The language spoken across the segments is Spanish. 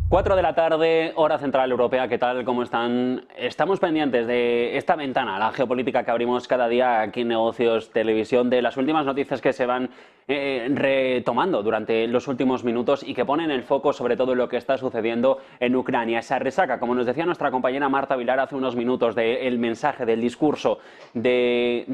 4 de la tarde, hora central europea, ¿qué tal? ¿Cómo están? Estamos pendientes de esta ventana, la geopolítica que abrimos cada día aquí en Negocios Televisión, de las últimas noticias que se van retomando durante los últimos minutos y que ponen el foco sobre todo en lo que está sucediendo en Ucrania. Esa resaca, como nos decía nuestra compañera Marta Vilar hace unos minutos, del mensaje, del discurso de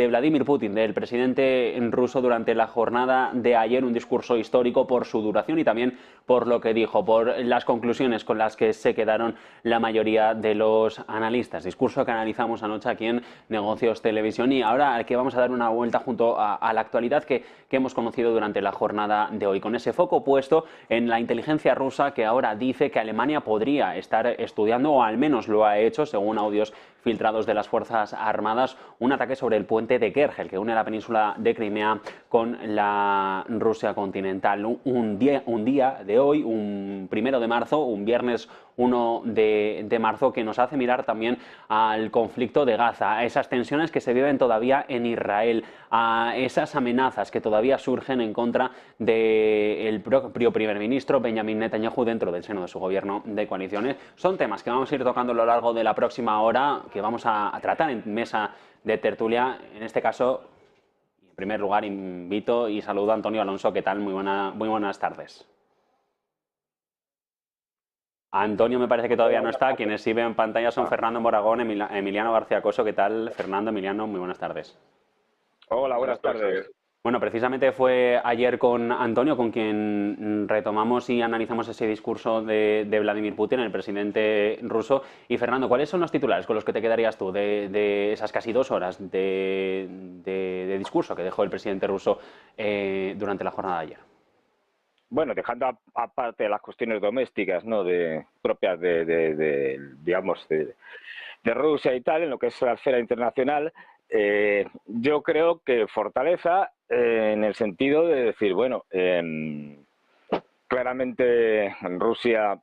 Vladimir Putin, del presidente ruso durante la jornada de ayer, un discurso histórico por su duración y también por lo que dijo, por las conclusiones con las que se quedaron la mayoría de los analistas. Discurso que analizamos anoche aquí en Negocios Televisión y ahora que vamos a dar una vuelta junto a la actualidad que hemos conocido durante la jornada de hoy, con ese foco puesto en la inteligencia rusa que ahora dice que Alemania podría estar estudiando, o al menos lo ha hecho, según audios filtrados de las Fuerzas Armadas, un ataque sobre el puente de Kerch, que une la península de Crimea con la Rusia continental. Un día de hoy, un 1 de marzo, un viernes 1 de marzo, que nos hace mirar también al conflicto de Gaza, a esas tensiones que se viven todavía en Israel, a esas amenazas que todavía surgen en contra del propio primer ministro Benjamin Netanyahu dentro del seno de su gobierno de coaliciones. Son temas que vamos a ir tocando a lo largo de la próxima hora, que vamos a tratar en mesa de tertulia. En este caso, en primer lugar, invito y saludo a Antonio Alonso. ¿Qué tal? Muy buenas tardes. Antonio me parece que todavía no está. Quienes sí ven en pantalla son Fernando Moragón, Emiliano García Coso. ¿Qué tal, Fernando? Emiliano, muy buenas tardes. Hola, buenas tardes. Bueno, precisamente fue ayer con Antonio con quien retomamos y analizamos ese discurso de Vladimir Putin, el presidente ruso. Y Fernando, ¿cuáles son los titulares con los que te quedarías tú de esas casi 2 horas de discurso que dejó el presidente ruso durante la jornada de ayer? Bueno, dejando aparte las cuestiones domésticas, ¿no? Propias digamos, de Rusia y tal, en lo que es la esfera internacional, yo creo que fortaleza en el sentido de decir, bueno, claramente Rusia,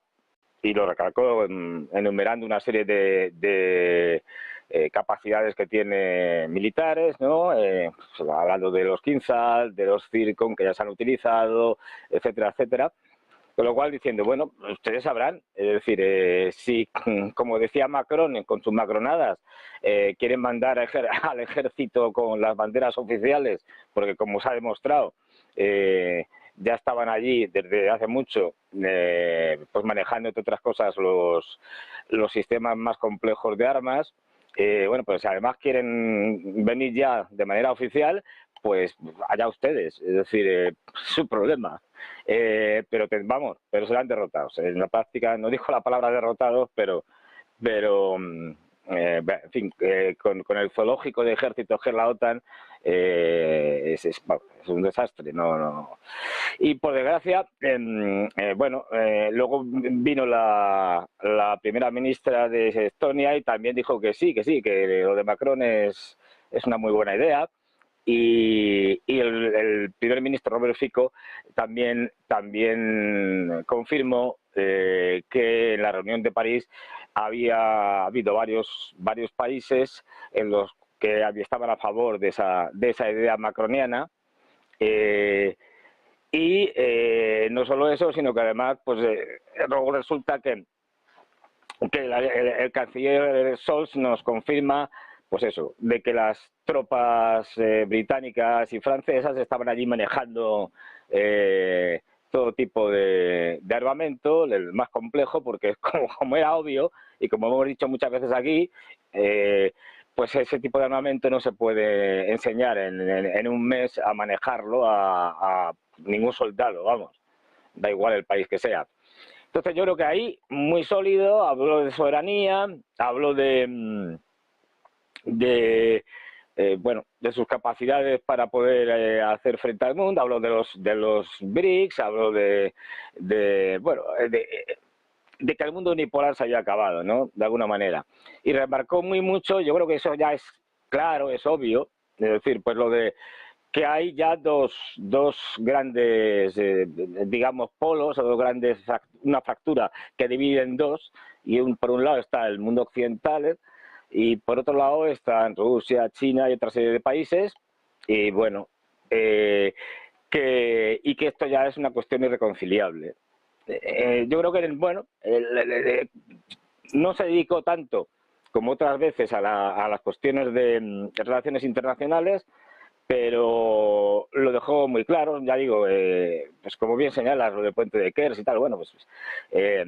y lo recalcó enumerando una serie de capacidades que tiene militares, ¿no? Hablando de los Kinzhal, de los Zircon que ya se han utilizado, etcétera, etcétera. Con lo cual diciendo, bueno, ustedes sabrán, es decir, si, como decía Macron con sus macronadas, quieren mandar al ejército con las banderas oficiales, porque como se ha demostrado, ya estaban allí desde hace mucho, pues manejando, entre otras cosas, los sistemas más complejos de armas. Bueno, pues además quieren venir ya de manera oficial, pues allá ustedes, es decir, su problema. Pero serán derrotados. En la práctica, no dijo la palabra derrotados, pero en fin, con el zoológico de ejércitos que es la OTAN, es un desastre. No. Y por desgracia, bueno, luego vino la primera ministra de Estonia y también dijo que sí, que lo de Macron es una muy buena idea. Y el primer ministro Robert Fico también confirmó que en la reunión de París había habido varios países en los que estaban a favor de esa idea macroniana. No solo eso, sino que además, pues luego resulta que el canciller Scholz nos confirma, pues eso, de que las tropas británicas y francesas estaban allí manejando todo tipo de armamento, el más complejo, porque como era obvio, y como hemos dicho muchas veces aquí, pues ese tipo de armamento no se puede enseñar en un mes a manejarlo a ningún soldado, vamos, da igual el país que sea. Entonces yo creo que ahí, muy sólido, habló de soberanía, habló bueno, de sus capacidades para poder hacer frente al mundo, habló de los BRICS, habló de que el mundo unipolar se haya acabado, ¿no? De alguna manera. Y remarcó mucho, yo creo que eso ya es claro, es obvio, es decir, pues lo de que hay ya dos grandes, digamos, polos, o una fractura que divide en dos, y por un lado está el mundo occidental, y por otro lado están Rusia, China y otra serie de países, y bueno, que esto ya es una cuestión irreconciliable. yo creo que, bueno, no se dedicó tanto como otras veces a las cuestiones de relaciones internacionales, pero lo dejó muy claro, ya digo, pues como bien señalas, lo del puente de Kers y tal, bueno, pues eh,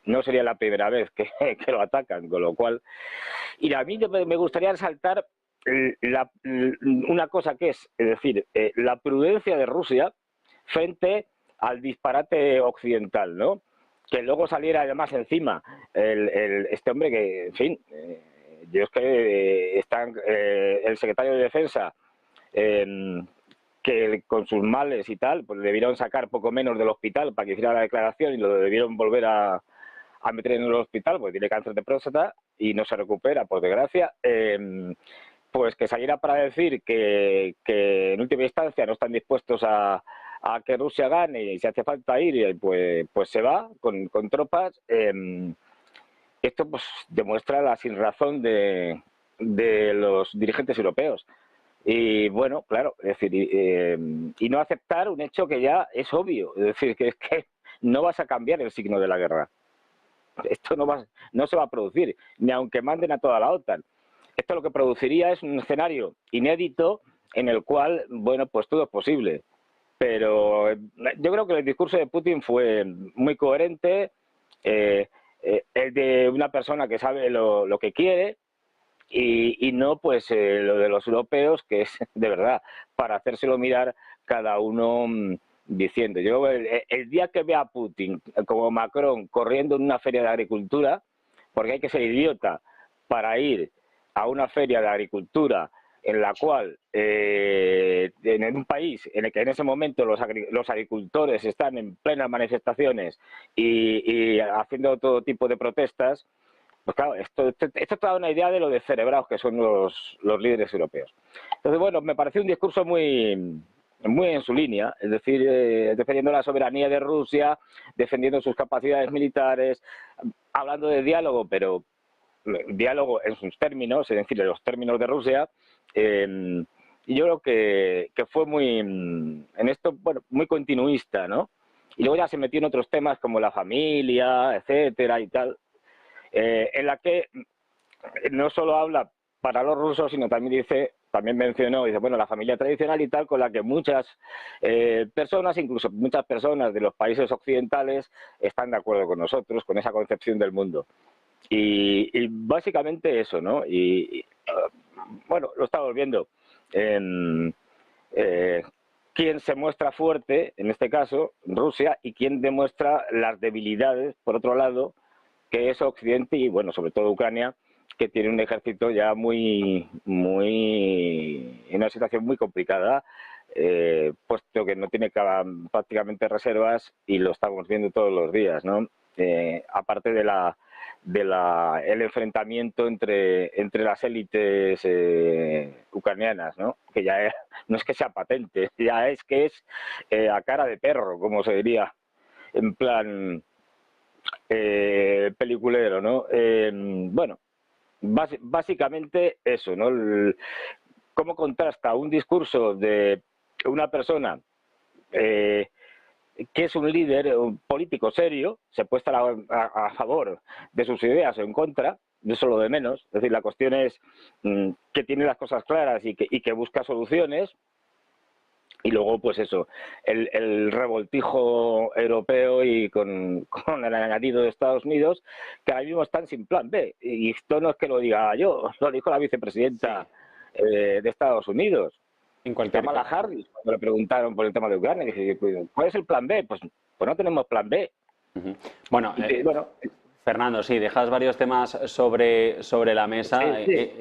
no sería la primera vez que, que lo atacan, con lo cual... Y a mí me gustaría resaltar una cosa que es decir, la prudencia de Rusia frente al disparate occidental, ¿no? Que luego saliera además encima este hombre que, en fin, yo es que están el secretario de Defensa, que con sus males y tal, pues debieron sacar poco menos del hospital para que hiciera la declaración y lo debieron volver a meter en el hospital porque tiene cáncer de próstata y no se recupera, por desgracia. Pues que saliera para decir que en última instancia no están dispuestos a que Rusia gane y si hace falta ir, pues se va con tropas. Esto pues demuestra la sinrazón de los dirigentes europeos. Y bueno, claro, es decir, y no aceptar un hecho que ya es obvio, es decir, que es que no vas a cambiar el signo de la guerra. Esto no se va a producir, ni aunque manden a toda la OTAN. Esto lo que produciría es un escenario inédito en el cual, bueno, pues todo es posible. Pero yo creo que el discurso de Putin fue muy coherente, es de una persona que sabe lo que quiere y no pues lo de los europeos, que es de verdad para hacérselo mirar cada uno diciendo. Yo el día que vea a Putin como Macron corriendo en una feria de agricultura, porque hay que ser idiota para ir a una feria de agricultura en la cual, en un país en el que en ese momento los agricultores están en plenas manifestaciones y haciendo todo tipo de protestas, pues claro, esto te da una idea de lo descerebrados que son los líderes europeos. Entonces, bueno, me pareció un discurso muy en su línea, es decir, defendiendo la soberanía de Rusia, defendiendo sus capacidades militares, hablando de diálogo, pero diálogo en sus términos, es decir, en los términos de Rusia. Y yo creo que fue muy, en esto, bueno, muy continuista, ¿no? Y luego ya se metió en otros temas como la familia, etcétera y tal, en la que no solo habla para los rusos, sino también mencionó, dice, bueno, la familia tradicional y tal, con la que muchas personas, incluso muchas personas de los países occidentales, están de acuerdo con nosotros, con esa concepción del mundo. Y básicamente eso, ¿no? Bueno, lo estamos viendo. Quién se muestra fuerte, en este caso, Rusia, y quién demuestra las debilidades, por otro lado, que es Occidente y, bueno, sobre todo Ucrania, que tiene un ejército ya en una situación muy complicada, puesto que no tiene prácticamente reservas y lo estamos viendo todos los días, ¿no? Aparte el enfrentamiento entre las élites ucranianas, ¿no? Que ya no es que sea patente, ya es que es a cara de perro, como se diría, en plan peliculero, ¿no? Bueno, básicamente eso, ¿no? Cómo contrasta un discurso de una persona que es un líder, un político serio, se puede estar a favor de sus ideas o en contra, de eso lo de menos. Es decir, la cuestión es que tiene las cosas claras y que busca soluciones. Y luego, pues eso, el revoltijo europeo y con el añadido de Estados Unidos, que ahora mismo están sin plan B. Y esto no es que lo diga yo, lo dijo la vicepresidenta de Estados Unidos, En cualquier Kamala caso. Harris, cuando le preguntaron por el tema de Ucrania. Dije, ¿cuál es el plan B? Pues no tenemos plan B. Bueno, Bueno, Fernando, sí, dejas varios temas sobre la mesa.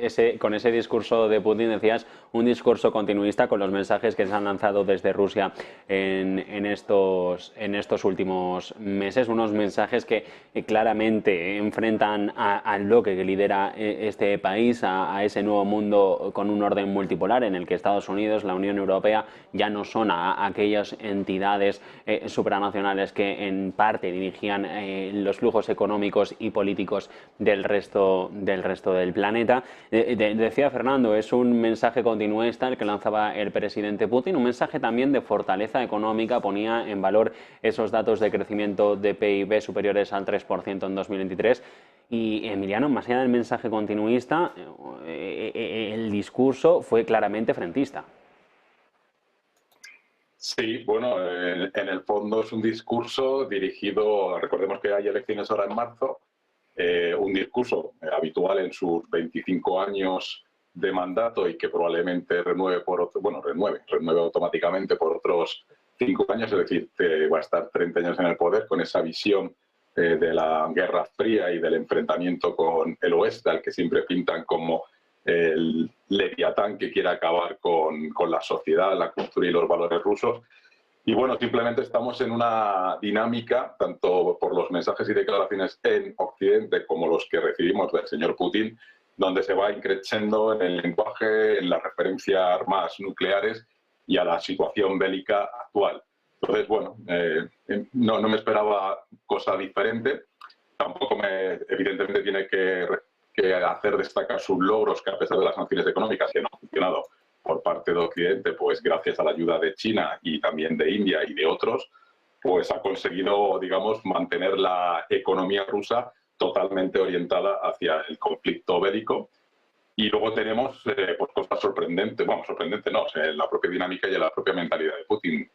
sí. Con ese discurso de Putin, decías, un discurso continuista con los mensajes que se han lanzado desde Rusia en estos últimos meses, unos mensajes que claramente enfrentan al bloque que lidera este país, a ese nuevo mundo con un orden multipolar en el que Estados Unidos, la Unión Europea, ya no son aquellas entidades supranacionales que en parte dirigían los flujos económicos económicos y políticos del resto del planeta. Decía Fernando, es un mensaje continuista el que lanzaba el presidente Putin, un mensaje también de fortaleza económica, ponía en valor esos datos de crecimiento de PIB superiores al 3% en 2023. Y Emiliano, más allá del mensaje continuista, el discurso fue claramente frentista. Sí, bueno, en el fondo es un discurso dirigido, recordemos que hay elecciones ahora en marzo, un discurso habitual en sus 25 años de mandato y que probablemente renueve automáticamente por otros 5 años, es decir, va a estar 30 años en el poder con esa visión de la Guerra Fría y del enfrentamiento con el oeste, al que siempre pintan como el leviatán que quiere acabar con la sociedad, la cultura y los valores rusos. Y bueno, simplemente estamos en una dinámica, tanto por los mensajes y declaraciones en Occidente como los que recibimos del señor Putin, donde se va increciendo en el lenguaje, en la referencia a armas nucleares y a la situación bélica actual. Entonces, bueno, no me esperaba cosa diferente. Tampoco evidentemente tiene que hacer destacar sus logros, que a pesar de las sanciones económicas que no han funcionado por parte de Occidente, pues gracias a la ayuda de China y también de India y de otros, pues ha conseguido, digamos, mantener la economía rusa totalmente orientada hacia el conflicto bélico. Y luego tenemos pues cosas sorprendentes, sorprendentes no, en la propia dinámica y en la propia mentalidad de Putin,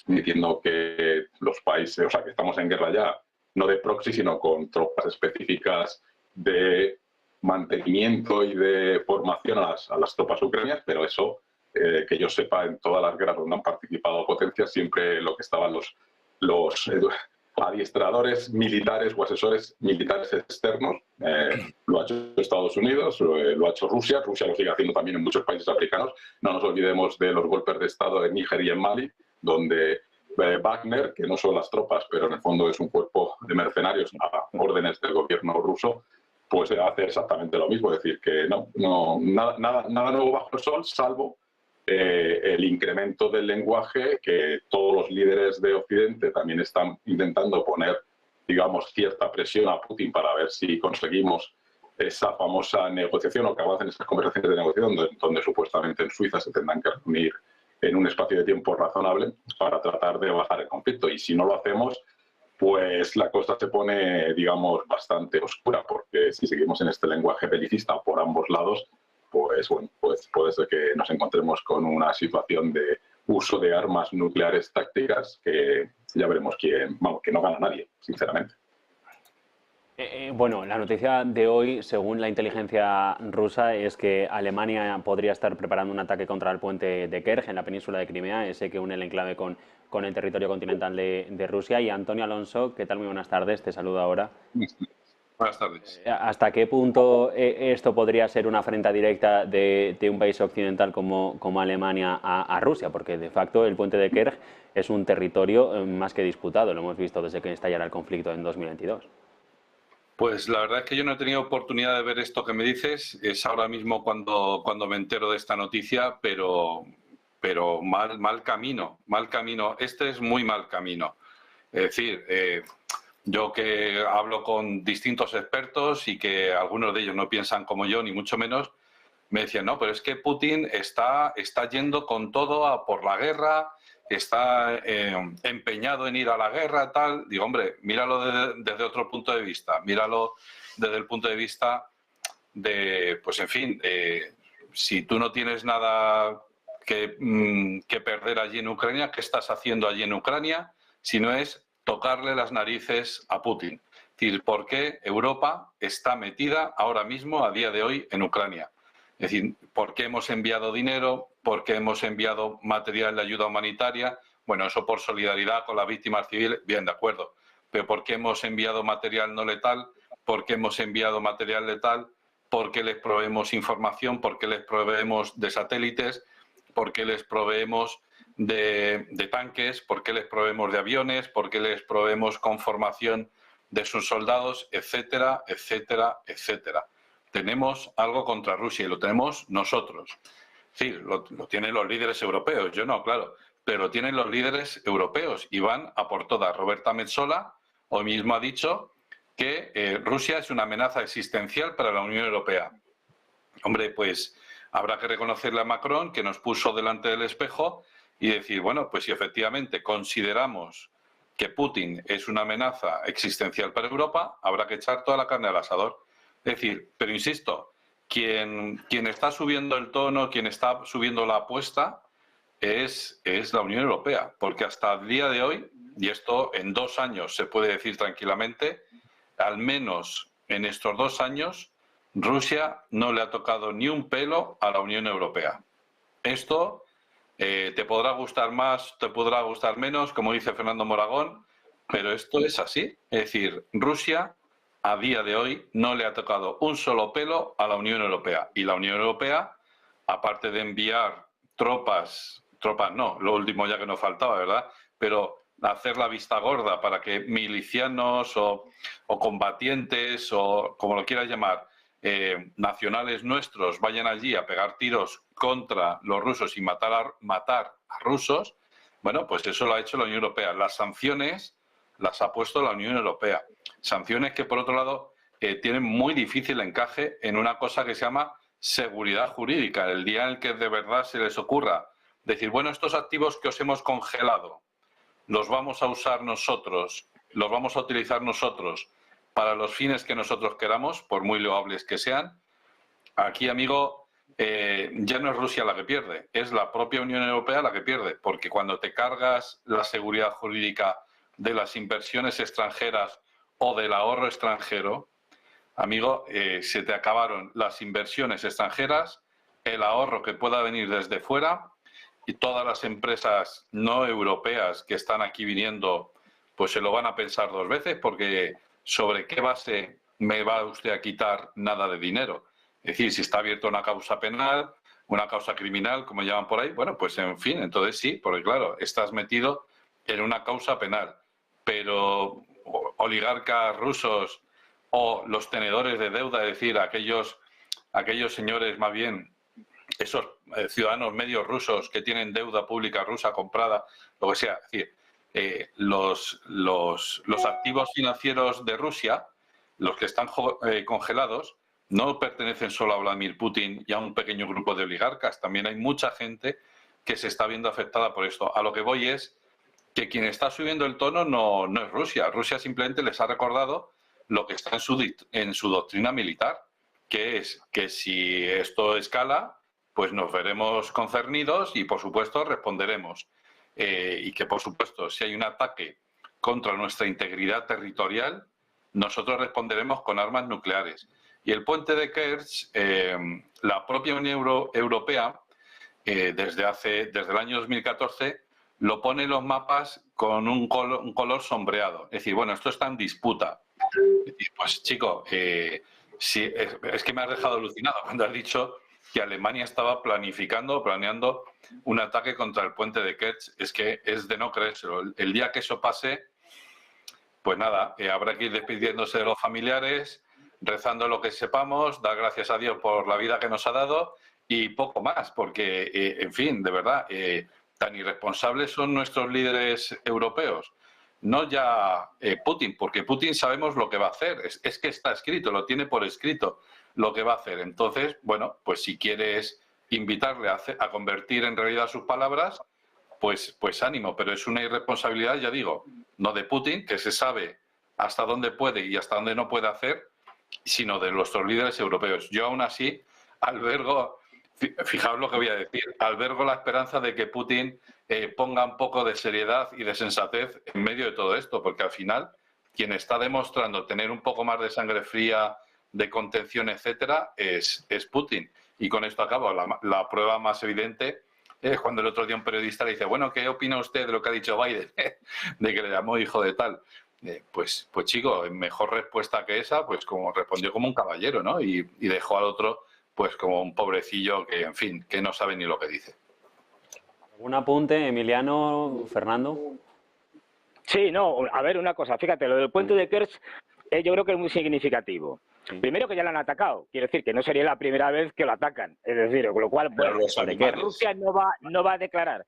diciendo que los países, o sea, que estamos en guerra ya, no de proxy, sino con tropas específicas de mantenimiento y de formación a las tropas ucranianas, pero eso, que yo sepa, en todas las guerras donde han participado potencias, siempre lo que estaban los adiestradores militares o asesores militares externos. Lo ha hecho Estados Unidos, lo ha hecho Rusia lo sigue haciendo también en muchos países africanos. No nos olvidemos de los golpes de Estado en Níger y en Mali, donde Wagner, que no son las tropas, pero en el fondo es un cuerpo de mercenarios a órdenes del gobierno ruso, pues hace exactamente lo mismo. Es decir, que nada nuevo bajo el sol, salvo el incremento del lenguaje, que todos los líderes de Occidente también están intentando poner, digamos, cierta presión a Putin para ver si conseguimos esa famosa negociación o que avancen esas conversaciones de negociación, donde supuestamente en Suiza se tendrán que reunir en un espacio de tiempo razonable para tratar de bajar el conflicto. Y si no lo hacemos, pues la cosa se pone, digamos, bastante oscura, porque si seguimos en este lenguaje belicista por ambos lados, pues bueno, pues puede ser que nos encontremos con una situación de uso de armas nucleares tácticas que ya veremos que no gana nadie, sinceramente. Bueno, la noticia de hoy, según la inteligencia rusa, es que Alemania podría estar preparando un ataque contra el puente de Kerch en la península de Crimea, ese que une el enclave con el territorio continental de Rusia. Y Antonio Alonso, ¿qué tal? Muy buenas tardes, te saludo ahora. Buenas tardes. ¿Hasta qué punto esto podría ser una afrenta directa de un país occidental como Alemania a Rusia? Porque de facto el puente de Kerch es un territorio más que disputado, lo hemos visto desde que estallara el conflicto en 2022. Pues la verdad es que yo no he tenido oportunidad de ver esto que me dices. Es ahora mismo cuando me entero de esta noticia, pero mal camino. Este es muy mal camino. Es decir, yo que hablo con distintos expertos y que algunos de ellos no piensan como yo, ni mucho menos, me decían, no, pero es que Putin está yendo con todo a por la guerra, está empeñado en ir a la guerra, tal. Digo, hombre, míralo desde otro punto de vista, míralo desde el punto de vista de, pues en fin, si tú no tienes nada que perder allí en Ucrania, ¿qué estás haciendo allí en Ucrania? Si no es tocarle las narices a Putin. Es decir, ¿por qué Europa está metida ahora mismo, a día de hoy, en Ucrania? Es decir, ¿por qué hemos enviado dinero? ¿Por qué hemos enviado material de ayuda humanitaria? Bueno, eso por solidaridad con las víctimas civiles, bien, de acuerdo. Pero ¿por qué hemos enviado material no letal? ¿Por qué hemos enviado material letal? ¿Por qué les proveemos información? ¿Por qué les proveemos de satélites? ¿Por qué les proveemos de tanques? ¿Por qué les proveemos de aviones? ¿Por qué les proveemos con formación de sus soldados? Etcétera, etcétera, etcétera. Tenemos algo contra Rusia y lo tenemos nosotros. Sí, lo tienen los líderes europeos, yo no, claro, pero lo tienen los líderes europeos y van a por todas. Roberta Metsola hoy mismo ha dicho que Rusia es una amenaza existencial para la Unión Europea. Hombre, pues habrá que reconocerle a Macron que nos puso delante del espejo y decir, bueno, pues si efectivamente consideramos que Putin es una amenaza existencial para Europa, habrá que echar toda la carne al asador. Es decir, pero insisto, quien está subiendo el tono, quien está subiendo la apuesta es la Unión Europea, porque hasta el día de hoy, y esto en 2 años se puede decir tranquilamente, al menos en estos 2 años, Rusia no le ha tocado ni un pelo a la Unión Europea. Esto te podrá gustar más, te podrá gustar menos, como dice Fernando Moragón, pero esto es así. Es decir, Rusia a día de hoy no le ha tocado un solo pelo a la Unión Europea. Y la Unión Europea, aparte de enviar tropas no, lo último ya que nos faltaba, ¿verdad? Pero hacer la vista gorda para que milicianos o combatientes o como lo quieras llamar, nacionales nuestros vayan allí a pegar tiros contra los rusos y matar a rusos, bueno, pues eso lo ha hecho la Unión Europea. Las sanciones las ha puesto la Unión Europea. Sanciones que, por otro lado, tienen muy difícil encaje en una cosa que se llama seguridad jurídica. El día en el que de verdad se les ocurra decir, bueno, estos activos que os hemos congelado, los vamos a usar nosotros, los vamos a utilizar nosotros para los fines que nosotros queramos, por muy loables que sean. Aquí, amigo, ya no es Rusia la que pierde, es la propia Unión Europea la que pierde, porque cuando te cargas la seguridad jurídica de las inversiones extranjeras o del ahorro extranjero, amigo, se te acabaron las inversiones extranjeras, el ahorro que pueda venir desde fuera, y todas las empresas no europeas que están aquí viniendo, pues se lo van a pensar 2 veces, porque ¿sobre qué base me va usted a quitar nada de dinero? Es decir, si está abierta una causa penal, una causa criminal, como llaman por ahí, bueno, pues en fin, entonces sí, porque claro, estás metido en una causa penal. Pero oligarcas rusos o los tenedores de deuda, es decir, aquellos señores más bien, esos ciudadanos medios rusos que tienen deuda pública rusa comprada, lo que sea, es decir, los activos financieros de Rusia, los que están congelados, no pertenecen solo a Vladimir Putin y a un pequeño grupo de oligarcas. También hay mucha gente que se está viendo afectada por esto. A lo que voy es que quien está subiendo el tono no es Rusia. Rusia simplemente les ha recordado lo que está en su doctrina militar, que es que si esto escala, pues nos veremos concernidos y, por supuesto, responderemos. Y que, por supuesto, si hay un ataque contra nuestra integridad territorial, nosotros responderemos con armas nucleares. Y el puente de Kerch, la propia Unión Europea, desde el año 2014, lo pone en los mapas con un color sombreado. Es decir, bueno, esto está en disputa. Y pues, chico, sí, es que me has dejado alucinado cuando has dicho que Alemania estaba planeando un ataque contra el puente de Kerch. Es que es de no creérselo. El día que eso pase, pues nada, habrá que ir despidiéndose de los familiares, rezando lo que sepamos, dar gracias a Dios por la vida que nos ha dado y poco más, porque, en fin, de verdad, tan irresponsables son nuestros líderes europeos. No ya Putin, porque Putin sabemos lo que va a hacer, es que está escrito, lo tiene por escrito lo que va a hacer. Entonces, bueno, pues si quieres invitarle a convertir en realidad sus palabras, pues ánimo, pero es una irresponsabilidad, ya digo, no de Putin, que se sabe hasta dónde puede y hasta dónde no puede hacer, sino de nuestros líderes europeos. Yo aún así albergo, fijaos lo que voy a decir, albergo la esperanza de que Putin ponga un poco de seriedad y de sensatez en medio de todo esto, porque al final quien está demostrando tener un poco más de sangre fría, de contención, etcétera, es Putin. Y con esto acabo. La prueba más evidente es cuando el otro día un periodista le dice, bueno, ¿qué opina usted de lo que ha dicho Biden? De que le llamó hijo de tal. Pues chico, mejor respuesta que esa, pues como respondió como un caballero, ¿no? Y dejó al otro, pues como un pobrecillo que, en fin, que no sabe ni lo que dice. ¿Algún apunte, Emiliano, Fernando? Sí, no, a ver, una cosa, fíjate, lo del puente de Kerch yo creo que es muy significativo. Sí. Primero que ya lo han atacado, quiere decir que no sería la primera vez que lo atacan, es decir, con lo cual pues, Rusia no va a declarar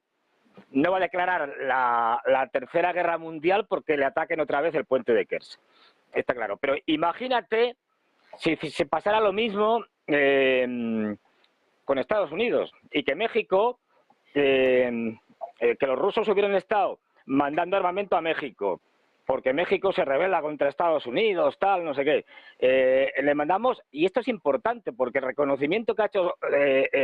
la Tercera Guerra Mundial porque le ataquen otra vez el puente de Kerch. está claro. Pero imagínate si se pasara lo mismo con Estados Unidos y que México, que los rusos hubieran estado mandando armamento a México, porque México se rebela contra Estados Unidos, tal, no sé qué. Le mandamos, y esto es importante, porque el reconocimiento que ha hecho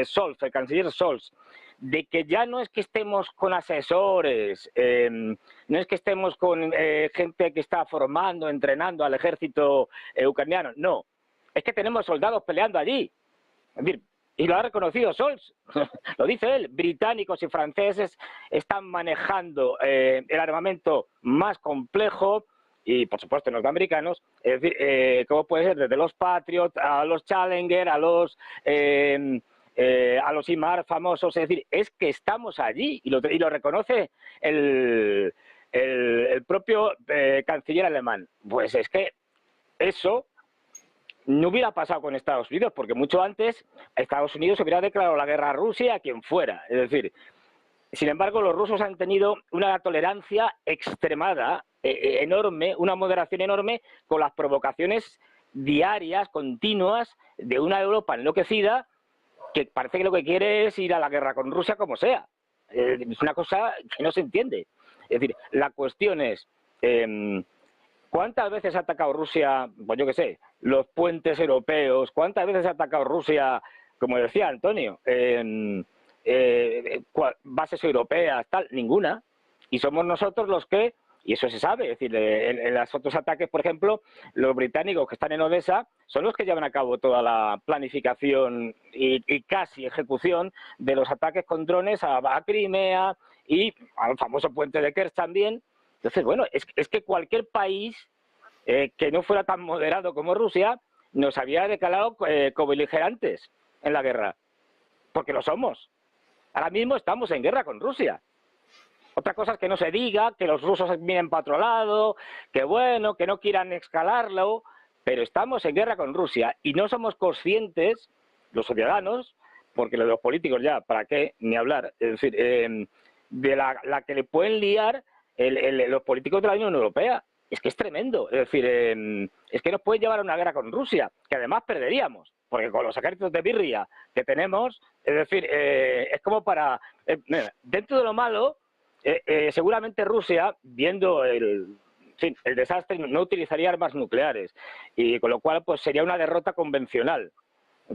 Scholz, el canciller Scholz, de que ya no es que estemos con asesores, no es que estemos con gente que está formando, entrenando al ejército ucraniano, no, es que tenemos soldados peleando allí. Es decir, y lo ha reconocido Scholz, lo dice él, británicos y franceses están manejando el armamento más complejo y, por supuesto, norteamericanos, es decir, ¿cómo puede ser? Desde los Patriot a los Challenger, a los IMAR famosos, es decir, es que estamos allí y lo reconoce el propio canciller alemán. Pues es que eso no hubiera pasado con Estados Unidos, porque mucho antes Estados Unidos hubiera declarado la guerra a Rusia, a quien fuera. Es decir, sin embargo, los rusos han tenido una tolerancia extremada, enorme, una moderación enorme con las provocaciones diarias, continuas, de una Europa enloquecida que parece que lo que quiere es ir a la guerra con Rusia como sea. Es una cosa que no se entiende. Es decir, la cuestión es... ¿cuántas veces ha atacado Rusia, pues yo qué sé, los puentes europeos? ¿Cuántas veces ha atacado Rusia, como decía Antonio, bases europeas, tal? Ninguna. Y somos nosotros los que, y eso se sabe, es decir, en los otros ataques, por ejemplo, los británicos que están en Odessa son los que llevan a cabo toda la planificación y casi ejecución de los ataques con drones a Crimea y al famoso puente de Kerch también. Entonces, bueno, es que cualquier país que no fuera tan moderado como Rusia nos había declarado cobeligerantes en la guerra, porque lo somos. Ahora mismo estamos en guerra con Rusia. Otra cosa es que no se diga, que los rusos miren para otro lado, que bueno, que no quieran escalarlo, pero estamos en guerra con Rusia y no somos conscientes, los ciudadanos, porque los políticos ya, ¿para qué ni hablar? Es decir, de la que le pueden liar los políticos de la Unión Europea. Es que es tremendo. Es decir, es que nos pueden llevar a una guerra con Rusia, que además perderíamos, porque con los ejércitos de birria que tenemos, es decir, es como para... dentro de lo malo, seguramente Rusia, viendo el desastre, no utilizaría armas nucleares, y con lo cual pues sería una derrota convencional.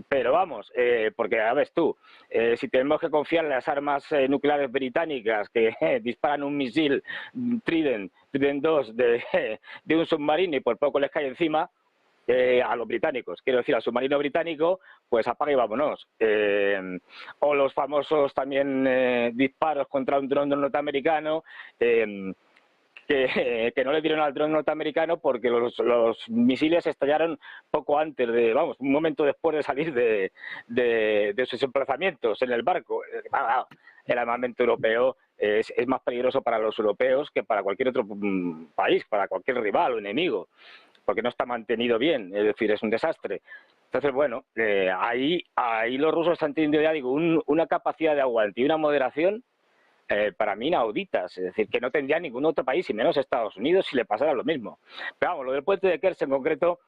Pero vamos, porque a ver tú, si tenemos que confiar en las armas nucleares británicas que disparan un misil Trident 2 de un submarino y por poco les cae encima, a los británicos, quiero decir, al submarino británico, pues apaga y vámonos. O los famosos también disparos contra un dron norteamericano, que no le dieron al dron norteamericano porque los misiles estallaron poco antes vamos, un momento después de salir de sus emplazamientos en el barco. El armamento europeo es más peligroso para los europeos que para cualquier otro país, para cualquier rival o enemigo, porque no está mantenido bien, es decir, es un desastre. Entonces, bueno, ahí los rusos están teniendo, ya digo, una capacidad de aguante y una moderación para mí inauditas, es decir, que no tendría ningún otro país, y menos Estados Unidos, si le pasara lo mismo. Pero vamos, lo del puente de Kerch en concreto,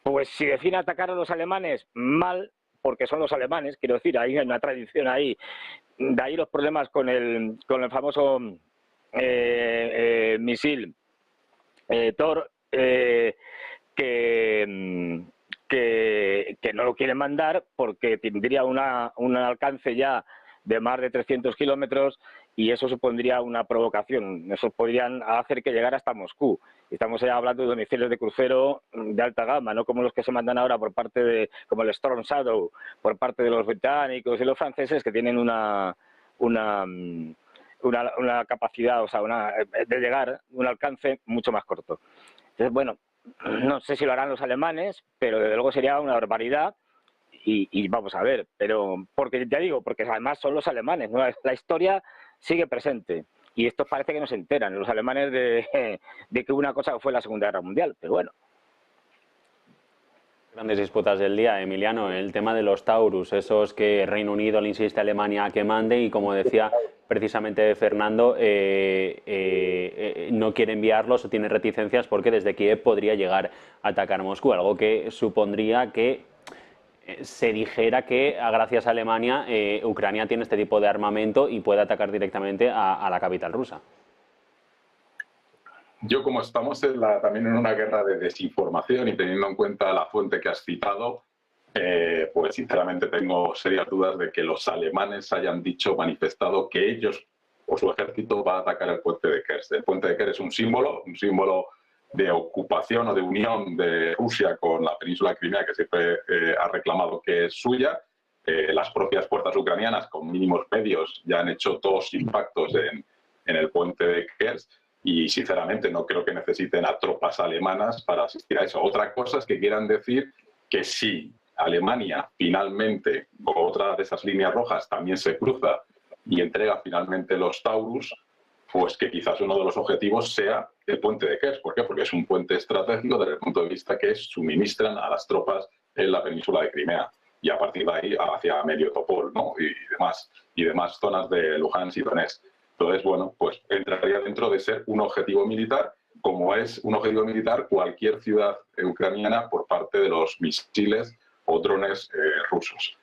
pues si deciden atacar a los alemanes, mal, porque son los alemanes, quiero decir, hay una tradición ahí, de ahí los problemas con el famoso misil Thor, que no lo quieren mandar porque tendría un alcance ya de más de 300 kilómetros y eso supondría una provocación. Eso podrían hacer que llegara hasta Moscú. Estamos hablando de misiles de crucero de alta gama, no como los que se mandan ahora por parte como el Storm Shadow, por parte de los británicos y los franceses, que tienen una capacidad, o sea, de llegar, un alcance mucho más corto. Entonces, bueno, no sé si lo harán los alemanes, pero desde luego sería una barbaridad. Y vamos a ver, pero porque ya digo, porque además son los alemanes, ¿no? La historia sigue presente y estos parece que no se enteran, los alemanes de que hubo una cosa que fue la Segunda Guerra Mundial, pero bueno. Grandes disputas del día, Emiliano, el tema de los Taurus, esos que Reino Unido le insiste a Alemania a que mande y como decía, precisamente Fernando no quiere enviarlos o tiene reticencias porque desde Kiev podría llegar a atacar Moscú, algo que supondría que se dijera que gracias a Alemania Ucrania tiene este tipo de armamento y puede atacar directamente a la capital rusa. Yo, como estamos también en una guerra de desinformación y teniendo en cuenta la fuente que has citado, pues sinceramente tengo serias dudas de que los alemanes hayan manifestado que ellos o su ejército va a atacar el puente de Kerch. El puente de Kerch es un símbolo de ocupación o de unión de Rusia con la península de Crimea, que siempre ha reclamado que es suya. Las propias fuerzas ucranianas, con mínimos medios, ya han hecho 2 impactos en el puente de Kerch y, sinceramente, no creo que necesiten a tropas alemanas para asistir a eso. Otra cosa es que quieran decir que si Alemania finalmente, con otra de esas líneas rojas, también se cruza y entrega finalmente los Taurus, pues que quizás uno de los objetivos sea el puente de Kerch. ¿Por qué? Porque es un puente estratégico desde el punto de vista que suministran a las tropas en la península de Crimea y a partir de ahí hacia Melitopol, ¿no? y demás zonas de Luhansk y Donetsk. Entonces, bueno, pues entraría dentro de ser un objetivo militar, como es un objetivo militar cualquier ciudad ucraniana por parte de los misiles o drones rusos.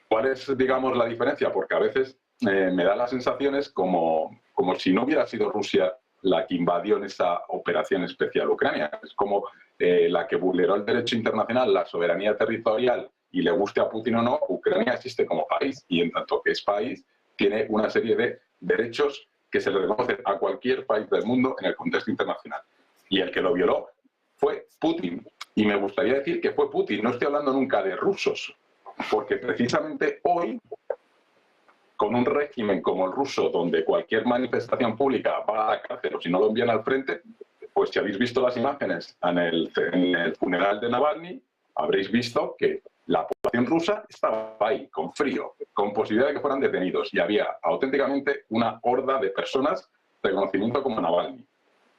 ¿Cuál es, digamos, la diferencia? Porque a veces me da las sensaciones como si no hubiera sido Rusia la que invadió en esa operación especial Ucrania. Es como la que vulneró el derecho internacional, la soberanía territorial, y le guste a Putin o no, Ucrania existe como país y en tanto que es país tiene una serie de derechos que se le reconocen a cualquier país del mundo en el contexto internacional. Y el que lo violó fue Putin. Y me gustaría decir que fue Putin, no estoy hablando nunca de rusos, porque precisamente hoy, con un régimen como el ruso, donde cualquier manifestación pública va a la cárcel o si no lo envían al frente, pues si habéis visto las imágenes en el funeral de Navalny, habréis visto que la población rusa estaba ahí, con frío, con posibilidad de que fueran detenidos, y había auténticamente una horda de personas de reconocimiento como Navalny.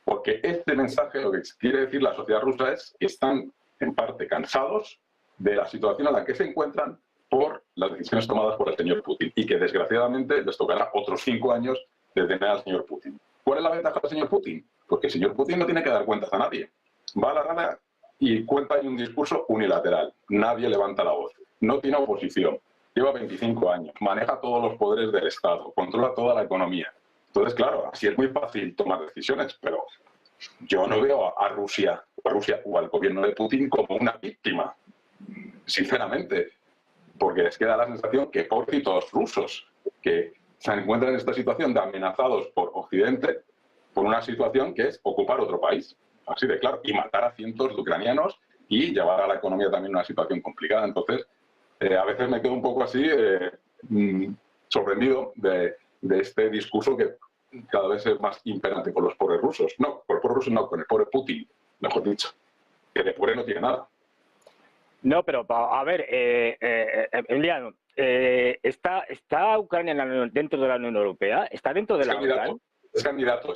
Porque este mensaje, lo que quiere decir la sociedad rusa es que están en parte cansados de la situación en la que se encuentran por las decisiones tomadas por el señor Putin y que desgraciadamente les tocará otros 5 años de detener al señor Putin. ¿Cuál es la ventaja del señor Putin? Porque el señor Putin no tiene que dar cuentas a nadie. Va a la rada y cuenta en un discurso unilateral. Nadie levanta la voz. No tiene oposición. Lleva 25 años. Maneja todos los poderes del Estado. Controla toda la economía. Entonces, claro, así es muy fácil tomar decisiones, pero yo no veo a Rusia o al gobierno de Putin como una víctima, sinceramente, porque les queda la sensación que pobrecitos rusos que se encuentran en esta situación de amenazados por Occidente por una situación que es ocupar otro país, así de claro, y matar a cientos de ucranianos y llevar a la economía también a una situación complicada. Entonces, a veces me quedo un poco así sorprendido de este discurso que cada vez es más imperante con los pobres rusos. No, con los pobres rusos no, con el pobre Putin, mejor dicho, que de pobre no tiene nada. No, pero a ver, Emiliano, ¿está Ucrania dentro de la Unión Europea? ¿Está dentro de la OTAN? Es candidato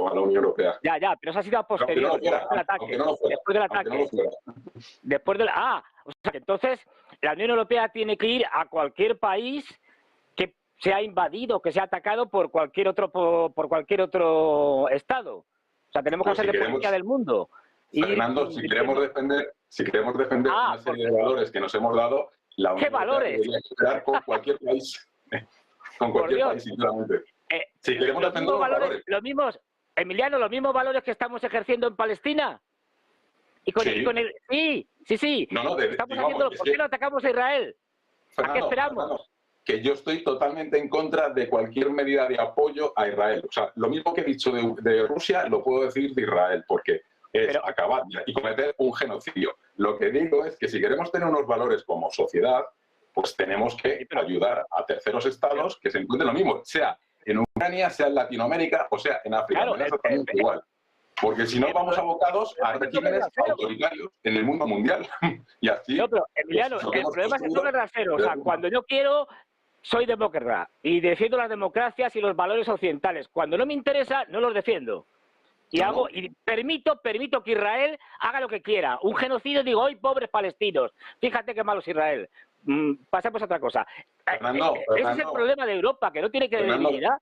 a la Unión Europea. Ya, pero eso ha sido a posteriori, después del ataque. Después del ataque. Después del... o sea que entonces la Unión Europea tiene que ir a cualquier país que sea invadido, que sea atacado por cualquier otro Estado. O sea, tenemos que hacer de policía del mundo. Fernando, si queremos defender una serie de valores que nos hemos dado, la Unión Europea debería esperar con cualquier país. Con cualquier país, sinceramente. Si queremos defender los valores. Emiliano, los mismos valores que estamos ejerciendo en Palestina. Sí. ¿Por qué no atacamos a Israel? Fernando, ¿A qué esperamos? Fernando, que yo estoy totalmente en contra de cualquier medida de apoyo a Israel. O sea, lo mismo que he dicho de Rusia, lo puedo decir de Israel, porque es acabar y cometer un genocidio. Lo que digo es que si queremos tener unos valores como sociedad, pues tenemos que ayudar a terceros estados que se encuentren lo mismo, sea en Ucrania, sea en Latinoamérica o sea en África. Claro, es exactamente igual. Porque si no vamos abocados a regímenes autoritarios en el mundo mundial. Y así... No, pero Emiliano, el problema es el doble rasero. O sea, cuando yo quiero, soy demócrata y defiendo las democracias y los valores occidentales. Cuando no me interesa, no los defiendo. Y permito que Israel haga lo que quiera. Un genocidio, digo, hoy pobres palestinos. Fíjate qué malo es Israel. Pasamos a otra cosa. Fernando, ese es el problema de Europa, que no tiene credibilidad.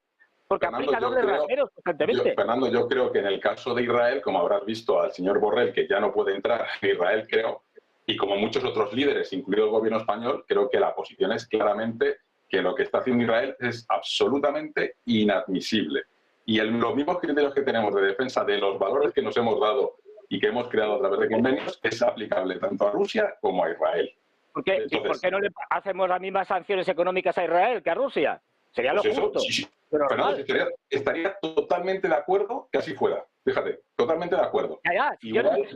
porque Fernando, aplica dobles raseros constantemente. Fernando, yo creo que en el caso de Israel, como habrás visto al señor Borrell, que ya no puede entrar en Israel, creo, y como muchos otros líderes, incluido el gobierno español, creo que la posición es claramente que lo que está haciendo Israel es absolutamente inadmisible. Y los mismos criterios que tenemos de defensa de los valores que nos hemos dado y que hemos creado a través de convenios es aplicable tanto a Rusia como a Israel. Entonces, ¿y por qué no le hacemos las mismas sanciones económicas a Israel que a Rusia? Sería lo justo. Sí. Pero Fernando, estaría totalmente de acuerdo que así fuera. Fíjate, totalmente de acuerdo. Ya,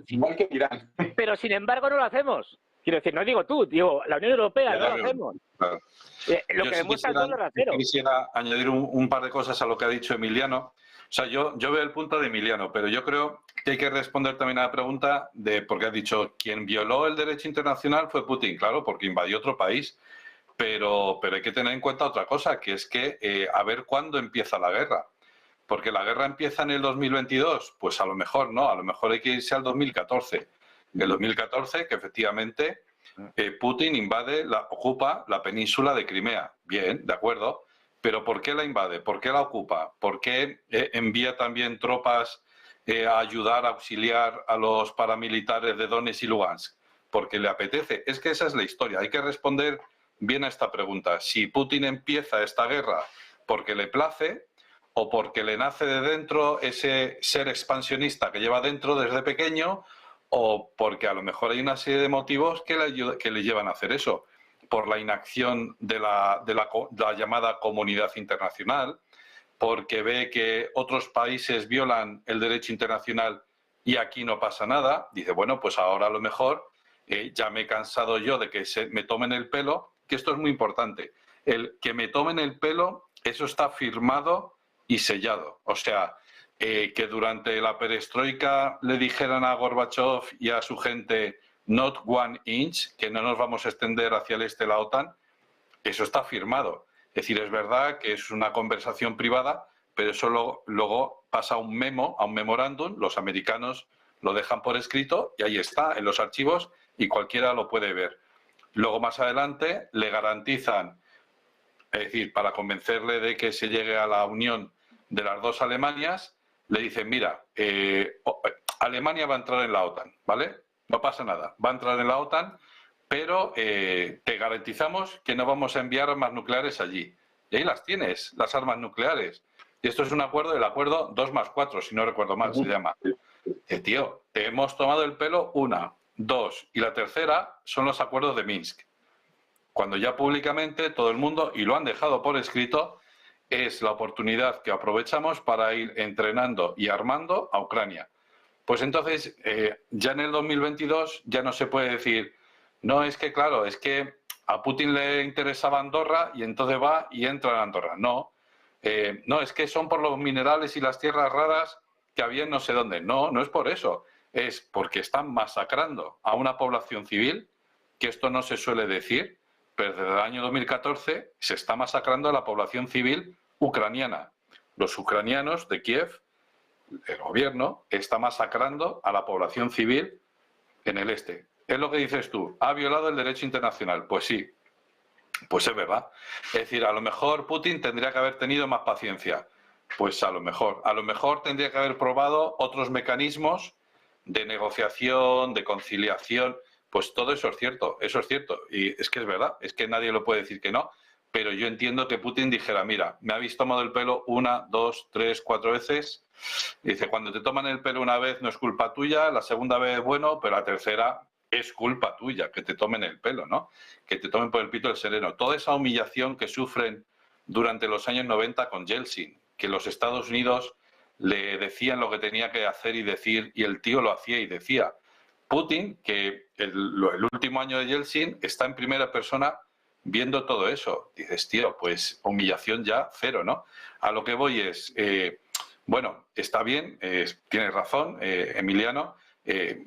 igual que Irán. Pero sin embargo no lo hacemos. Quiero decir, no digo tú, digo la Unión Europea, no lo hacemos. Claro. Lo que demuestra el doble rasero. Quisiera añadir un par de cosas a lo que ha dicho Emiliano. O sea, yo veo el punto de Emiliano, pero yo creo que hay que responder también a la pregunta de, porque has dicho, quien violó el derecho internacional fue Putin, claro, porque invadió otro país. Pero hay que tener en cuenta otra cosa, que es que a ver cuándo empieza la guerra. Porque la guerra empieza en el 2022, pues a lo mejor no, a lo mejor hay que irse al 2014. El 2014, que efectivamente Putin ocupa la península de Crimea. Bien, de acuerdo. Pero ¿por qué la invade? ¿Por qué la ocupa? ¿Por qué envía también tropas a ayudar, a auxiliar a los paramilitares de Donetsk y Lugansk? Porque le apetece. Es que esa es la historia. Hay que responder bien a esta pregunta. Si Putin empieza esta guerra porque le place o porque le nace de dentro ese ser expansionista que lleva dentro desde pequeño, o porque a lo mejor hay una serie de motivos que le llevan a hacer eso. Por la inacción de la llamada comunidad internacional, porque ve que otros países violan el derecho internacional y aquí no pasa nada. Dice, bueno, pues ahora a lo mejor ya me he cansado yo de que me tomen el pelo, que esto es muy importante. El que me tomen el pelo, eso está firmado y sellado. O sea, que durante la perestroika le dijeran a Gorbachev y a su gente not one inch, que no nos vamos a extender hacia el este de la OTAN, eso está firmado. Es decir, es verdad que es una conversación privada, pero eso luego pasa a un memorándum, los americanos lo dejan por escrito y ahí está, en los archivos, y cualquiera lo puede ver. Luego, más adelante, le garantizan, es decir, para convencerle de que se llegue a la unión de las dos Alemanias, le dicen, mira, Alemania va a entrar en la OTAN, ¿vale? No pasa nada, va a entrar en la OTAN, pero te garantizamos que no vamos a enviar armas nucleares allí. Y ahí las tienes, las armas nucleares. Y esto es un acuerdo, el acuerdo 2+4, si no recuerdo mal, se llama. Tío, te hemos tomado el pelo 1, 2, y la tercera son los acuerdos de Minsk. Cuando ya públicamente todo el mundo, y lo han dejado por escrito, es la oportunidad que aprovechamos para ir entrenando y armando a Ucrania. Pues entonces, ya en el 2022 ya no se puede decir, no, es que claro, es que a Putin le interesaba Andorra y entonces va y entra en Andorra. No, no, es que son por los minerales y las tierras raras que había en no sé dónde. No, no es por eso. Es porque están masacrando a una población civil, que esto no se suele decir, pero desde el año 2014 se está masacrando a la población civil ucraniana. Los ucranianos de Kiev, el gobierno, está masacrando a la población civil en el este. Es lo que dices tú, ¿ha violado el derecho internacional? Pues sí, pues es verdad. Es decir, a lo mejor Putin tendría que haber tenido más paciencia. Pues a lo mejor tendría que haber probado otros mecanismos de negociación, de conciliación. Pues todo eso es cierto, y es que es verdad, es que nadie lo puede decir que no, pero yo entiendo que Putin dijera, mira, me habéis tomado el pelo 1, 2, 3, 4 veces, y dice, cuando te toman el pelo una vez no es culpa tuya, la segunda vez bueno, pero la tercera es culpa tuya, que te tomen el pelo, ¿no? Que te tomen por el pito el sereno. Toda esa humillación que sufren durante los años 90 con Yeltsin, que los Estados Unidos le decían lo que tenía que hacer y decir, y el tío lo hacía y decía. Putin, que el último año de Yeltsin está en primera persona viendo todo eso. Dices, tío, pues humillación ya cero, ¿no? A lo que voy es, bueno, está bien, tienes razón, Emiliano,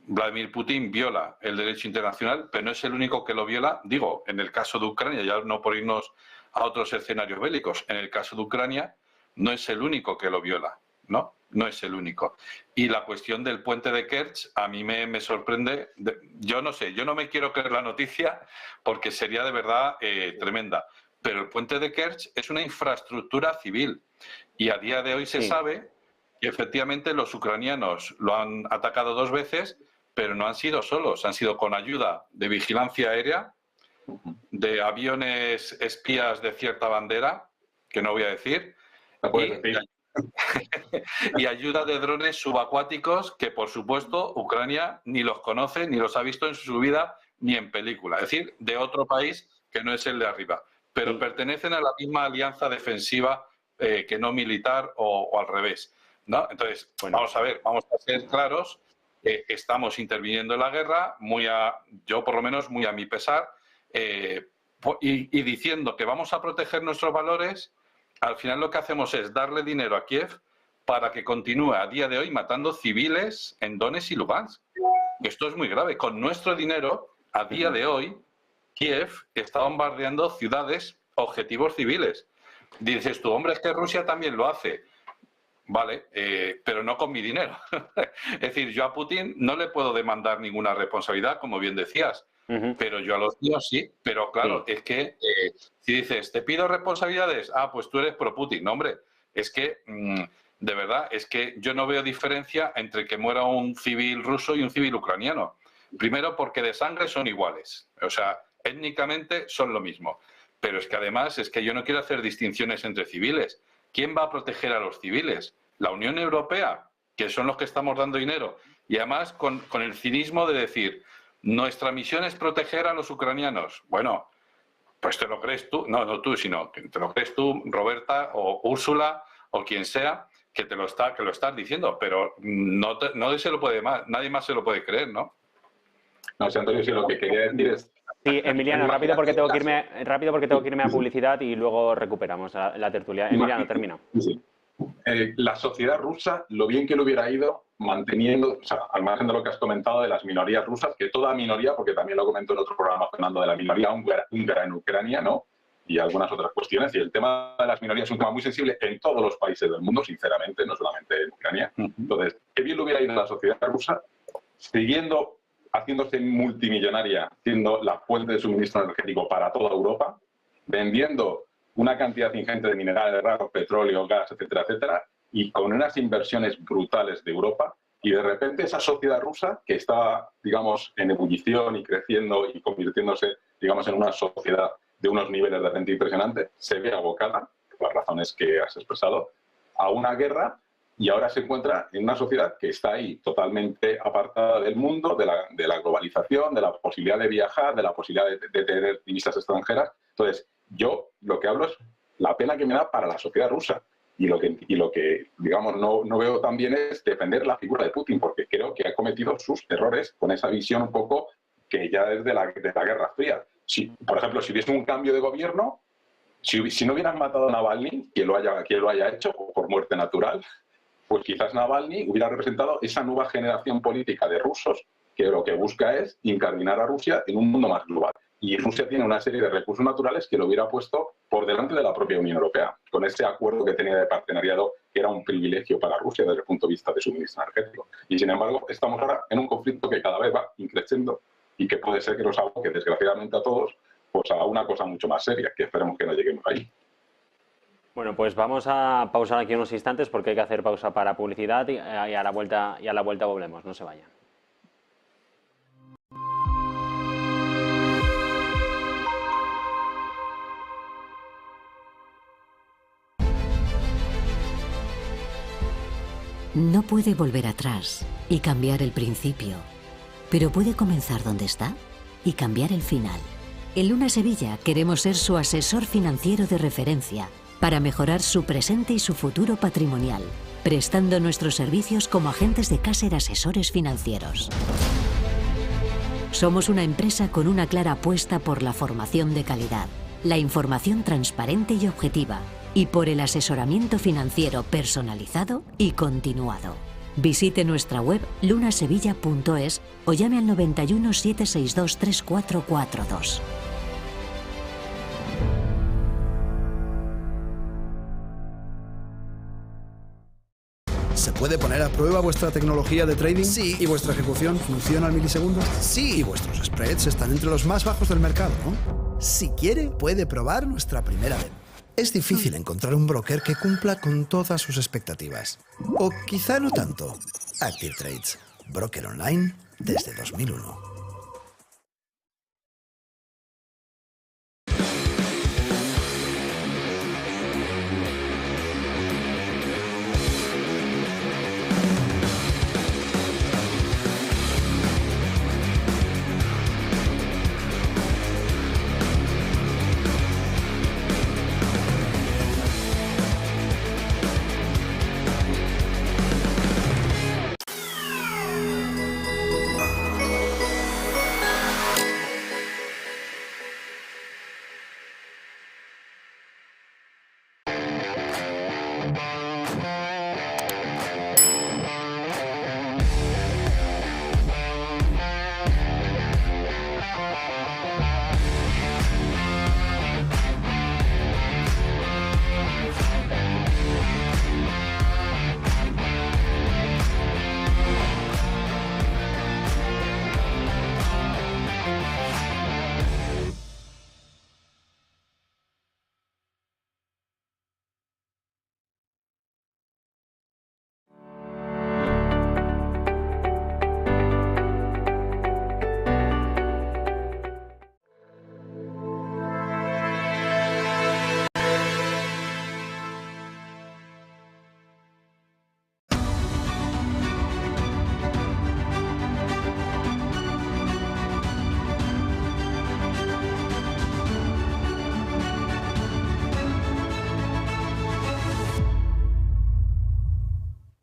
Vladimir Putin viola el derecho internacional, pero no es el único que lo viola, digo, en el caso de Ucrania, ya no por irnos a otros escenarios bélicos, en el caso de Ucrania no es el único que lo viola, ¿no? No es el único. Y la cuestión del puente de Kerch a mí me sorprende. Yo no sé, yo no me quiero creer la noticia porque sería de verdad tremenda. pero el puente de Kerch es una infraestructura civil y a día de hoy se sabe que efectivamente los ucranianos lo han atacado 2 veces, pero no han sido solos, han sido con ayuda de vigilancia aérea, de aviones espías de cierta bandera, que no voy a decir, y ayuda de drones subacuáticos que, por supuesto, Ucrania ni los conoce, ni los ha visto en su vida, ni en película. Es decir, de otro país que no es el de arriba. Pero pertenecen a la misma alianza defensiva que no militar o al revés, ¿no? Entonces, vamos a ver, vamos a ser claros. Estamos interviniendo en la guerra, yo por lo menos muy a mi pesar, y diciendo que vamos a proteger nuestros valores. Al final lo que hacemos es darle dinero a Kiev para que continúe a día de hoy matando civiles en Donetsk y Lugansk. Esto es muy grave. Con nuestro dinero, a día de hoy, Kiev está bombardeando ciudades, objetivos civiles. Dices tú, hombre, es que Rusia también lo hace. Vale, pero no con mi dinero. Es decir, yo a Putin no le puedo demandar ninguna responsabilidad, como bien decías. Pero yo a los míos sí, pero claro, es que si dices, te pido responsabilidades, pues tú eres pro Putin. No, hombre, es que, de verdad, es que yo no veo diferencia entre que muera un civil ruso y un civil ucraniano. Primero porque de sangre son iguales, o sea, étnicamente son lo mismo. Pero es que además es que yo no quiero hacer distinciones entre civiles. ¿Quién va a proteger a los civiles? La Unión Europea, que son los que estamos dando dinero. Y además con el cinismo de decir, nuestra misión es proteger a los ucranianos. Bueno, pues te lo crees tú, no tú, sino que te lo crees tú, Roberta o Úrsula o quien sea, que lo estás diciendo, pero no se lo puede más, nadie más se lo puede creer, ¿no? No sé, Antonio, si lo que quería decir es... Sí, Emiliano, rápido porque tengo que irme a publicidad y luego recuperamos la tertulia. Emiliano, termina. Sí. La sociedad rusa, lo bien que le hubiera ido manteniendo, o sea, al margen de lo que has comentado de las minorías rusas, que toda minoría, porque también lo comentó en otro programa Fernando, de la minoría húngara en Ucrania, ¿no? Y algunas otras cuestiones, y el tema de las minorías es un tema muy sensible en todos los países del mundo, sinceramente, no solamente en Ucrania. Entonces, qué bien le hubiera ido a la sociedad rusa haciéndose multimillonaria, siendo la fuente de suministro energético para toda Europa, vendiendo una cantidad ingente de minerales raros, petróleo, gas, etcétera, etcétera, y con unas inversiones brutales de Europa, y de repente esa sociedad rusa, que está, digamos, en ebullición y creciendo y convirtiéndose, digamos, en una sociedad de unos niveles de renta impresionantes, se ve abocada, por las razones que has expresado, a una guerra, y ahora se encuentra en una sociedad que está ahí totalmente apartada del mundo, de la globalización, de la posibilidad de viajar, de la posibilidad de tener divisas extranjeras. Entonces, yo lo que hablo es la pena que me da para la sociedad rusa. Y lo que digamos, no veo también es defender la figura de Putin, porque creo que ha cometido sus errores con esa visión un poco que ya desde la Guerra Fría. Por ejemplo, si hubiese un cambio de gobierno, si no hubieran matado a Navalny, quien lo haya hecho por muerte natural, pues quizás Navalny hubiera representado esa nueva generación política de rusos que lo que busca es incardinar a Rusia en un mundo más global. Y Rusia tiene una serie de recursos naturales que lo hubiera puesto por delante de la propia Unión Europea, con ese acuerdo que tenía de partenariado que era un privilegio para Rusia desde el punto de vista de suministro energético. Y sin embargo, estamos ahora en un conflicto que cada vez va increciendo y que puede ser que nos aboque, desgraciadamente a todos, pues a una cosa mucho más seria, que esperemos que no lleguemos ahí. Bueno, pues vamos a pausar aquí unos instantes porque hay que hacer pausa para publicidad y a la vuelta volvemos, no se vayan. No puede volver atrás y cambiar el principio, pero puede comenzar donde está y cambiar el final. En Luna Sevilla queremos ser su asesor financiero de referencia para mejorar su presente y su futuro patrimonial, prestando nuestros servicios como agentes de Caser Asesores Financieros. Somos una empresa con una clara apuesta por la formación de calidad, la información transparente y objetiva, y por el asesoramiento financiero personalizado y continuado. Visite nuestra web lunasevilla.es o llame al 91 762 3442. ¿Se puede poner a prueba vuestra tecnología de trading? Sí. ¿Y vuestra ejecución funciona al milisegundo? Sí. ¿Y vuestros spreads están entre los más bajos del mercado, no? Si quiere, puede probar nuestra primera demo. Es difícil encontrar un broker que cumpla con todas sus expectativas. O quizá no tanto. Active Trades, broker online desde 2001.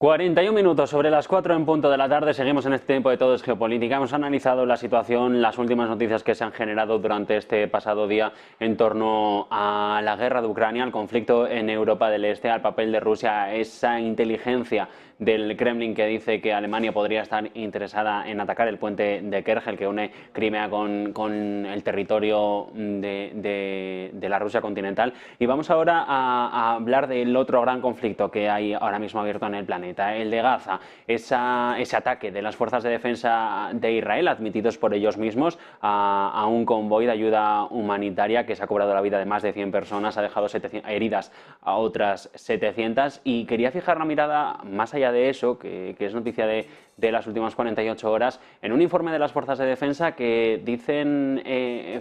...41 minutos sobre las 4 en punto de la tarde... ...seguimos en este tiempo de Todo es Geopolítica... ...hemos analizado la situación, las últimas noticias que se han generado... ...durante este pasado día en torno a la guerra de Ucrania... ...al conflicto en Europa del Este, al papel de Rusia... ...esa inteligencia del Kremlin que dice que Alemania podría estar interesada en atacar el puente de Kerch, el que une Crimea con el territorio de la Rusia continental. Y vamos ahora a hablar del otro gran conflicto que hay ahora mismo abierto en el planeta, el de Gaza, ese ataque de las fuerzas de defensa de Israel, admitidos por ellos mismos, a un convoy de ayuda humanitaria que se ha cobrado la vida de más de 100 personas, ha dejado heridas a otras 700, y quería fijar la mirada más allá de eso, que es noticia de las últimas 48 horas, en un informe de las fuerzas de defensa que dicen,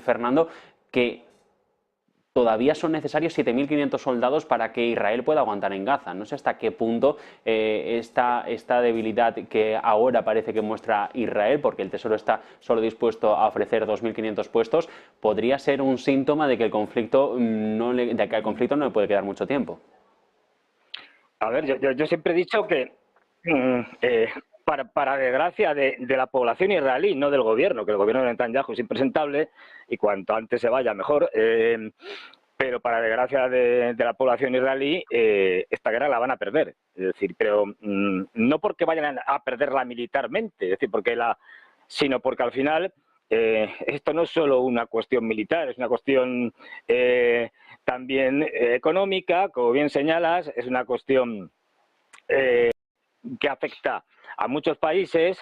Fernando, que todavía son necesarios 7.500 soldados para que Israel pueda aguantar en Gaza. No sé hasta qué punto esta debilidad que ahora parece que muestra Israel, porque el Tesoro está solo dispuesto a ofrecer 2.500 puestos, podría ser un síntoma de que al conflicto no le puede quedar mucho tiempo. A ver, yo siempre he dicho que para desgracia de la población israelí, no del gobierno, que el gobierno de Netanyahu es impresentable y cuanto antes se vaya mejor, pero para desgracia de la población israelí, esta guerra la van a perder. Es decir, pero no porque vayan a perderla militarmente, es decir, sino porque al final esto no es solo una cuestión militar, es una cuestión también económica, como bien señalas, es una cuestión que afecta a muchos países,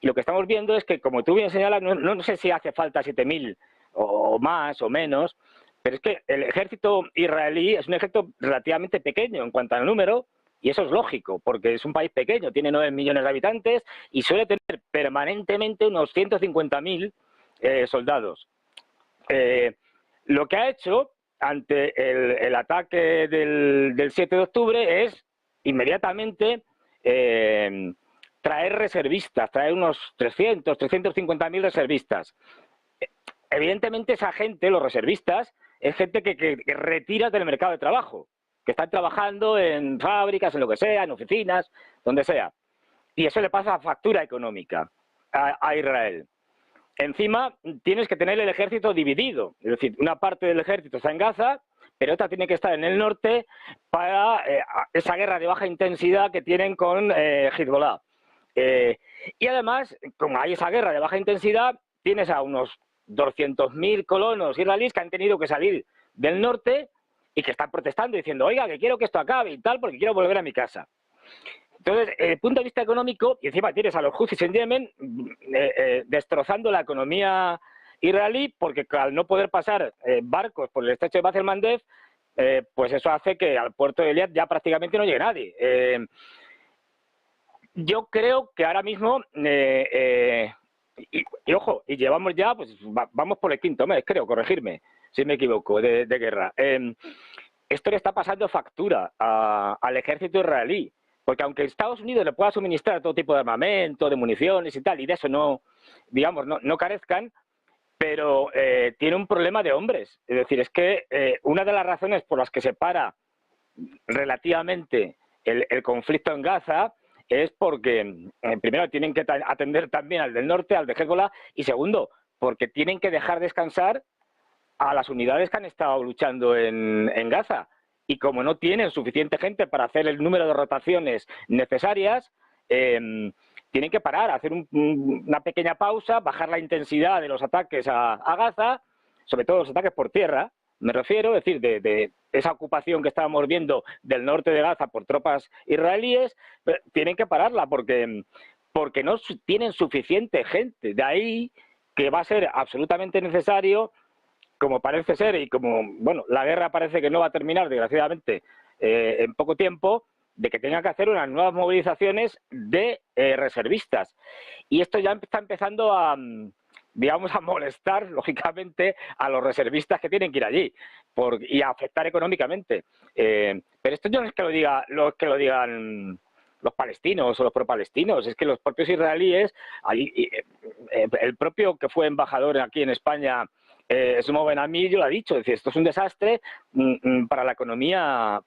y lo que estamos viendo es que, como tú bien señalas, no sé si hace falta 7.000 o más o menos, pero es que el ejército israelí es un ejército relativamente pequeño en cuanto al número, y eso es lógico, porque es un país pequeño, tiene 9 millones de habitantes y suele tener permanentemente unos 150.000 soldados. Lo que ha hecho ante el ataque del 7 de octubre es inmediatamente traer reservistas, traer unos 350.000 reservistas. Evidentemente esa gente, los reservistas, es gente que retira del mercado de trabajo, que están trabajando en fábricas, en lo que sea, en oficinas, donde sea. Y eso le pasa factura económica a Israel. Encima tienes que tener el ejército dividido, es decir, una parte del ejército está en Gaza, pero otra tiene que estar en el norte para esa guerra de baja intensidad que tienen con Hezbollah. Y además, como hay esa guerra de baja intensidad, tienes a unos 200.000 colonos israelíes que han tenido que salir del norte y que están protestando diciendo, oiga, que quiero que esto acabe y tal, porque quiero volver a mi casa. Entonces, desde el punto de vista económico, y encima tienes a los Houthis en Yemen destrozando la economía israelí, porque al no poder pasar barcos por el estrecho de Bab el-Mandeb, pues eso hace que al puerto de Eilat ya prácticamente no llegue nadie. Yo creo que ahora mismo, y ojo, y llevamos ya, pues vamos por el 5.º mes, creo, corregirme si me equivoco, de guerra. Esto le está pasando factura al ejército israelí, porque aunque Estados Unidos le pueda suministrar todo tipo de armamento, de municiones y tal, y de eso no, digamos, no carezcan, pero tiene un problema de hombres. Es decir, es que una de las razones por las que se para relativamente el conflicto en Gaza es porque, primero, tienen que atender también al del norte, al de Hezbollah, y segundo, porque tienen que dejar descansar a las unidades que han estado luchando en Gaza. Y como no tienen suficiente gente para hacer el número de rotaciones necesarias, tienen que parar, hacer una pequeña pausa, bajar la intensidad de los ataques a Gaza, sobre todo los ataques por tierra, me refiero, es decir, de esa ocupación que estábamos viendo del norte de Gaza por tropas israelíes, tienen que pararla porque no tienen suficiente gente. De ahí que va a ser absolutamente necesario, como parece ser, y como bueno, la guerra parece que no va a terminar, desgraciadamente, en poco tiempo, de que tengan que hacer unas nuevas movilizaciones de reservistas. Y esto ya está empezando a, digamos, a molestar, lógicamente, a los reservistas que tienen que ir allí y a afectar económicamente. Pero esto no es que lo digan los palestinos o los pro-palestinos, es que los propios israelíes, el propio que fue embajador aquí en España, Shlomo Ben-Ami, lo ha dicho, es decir, esto es un desastre para la economía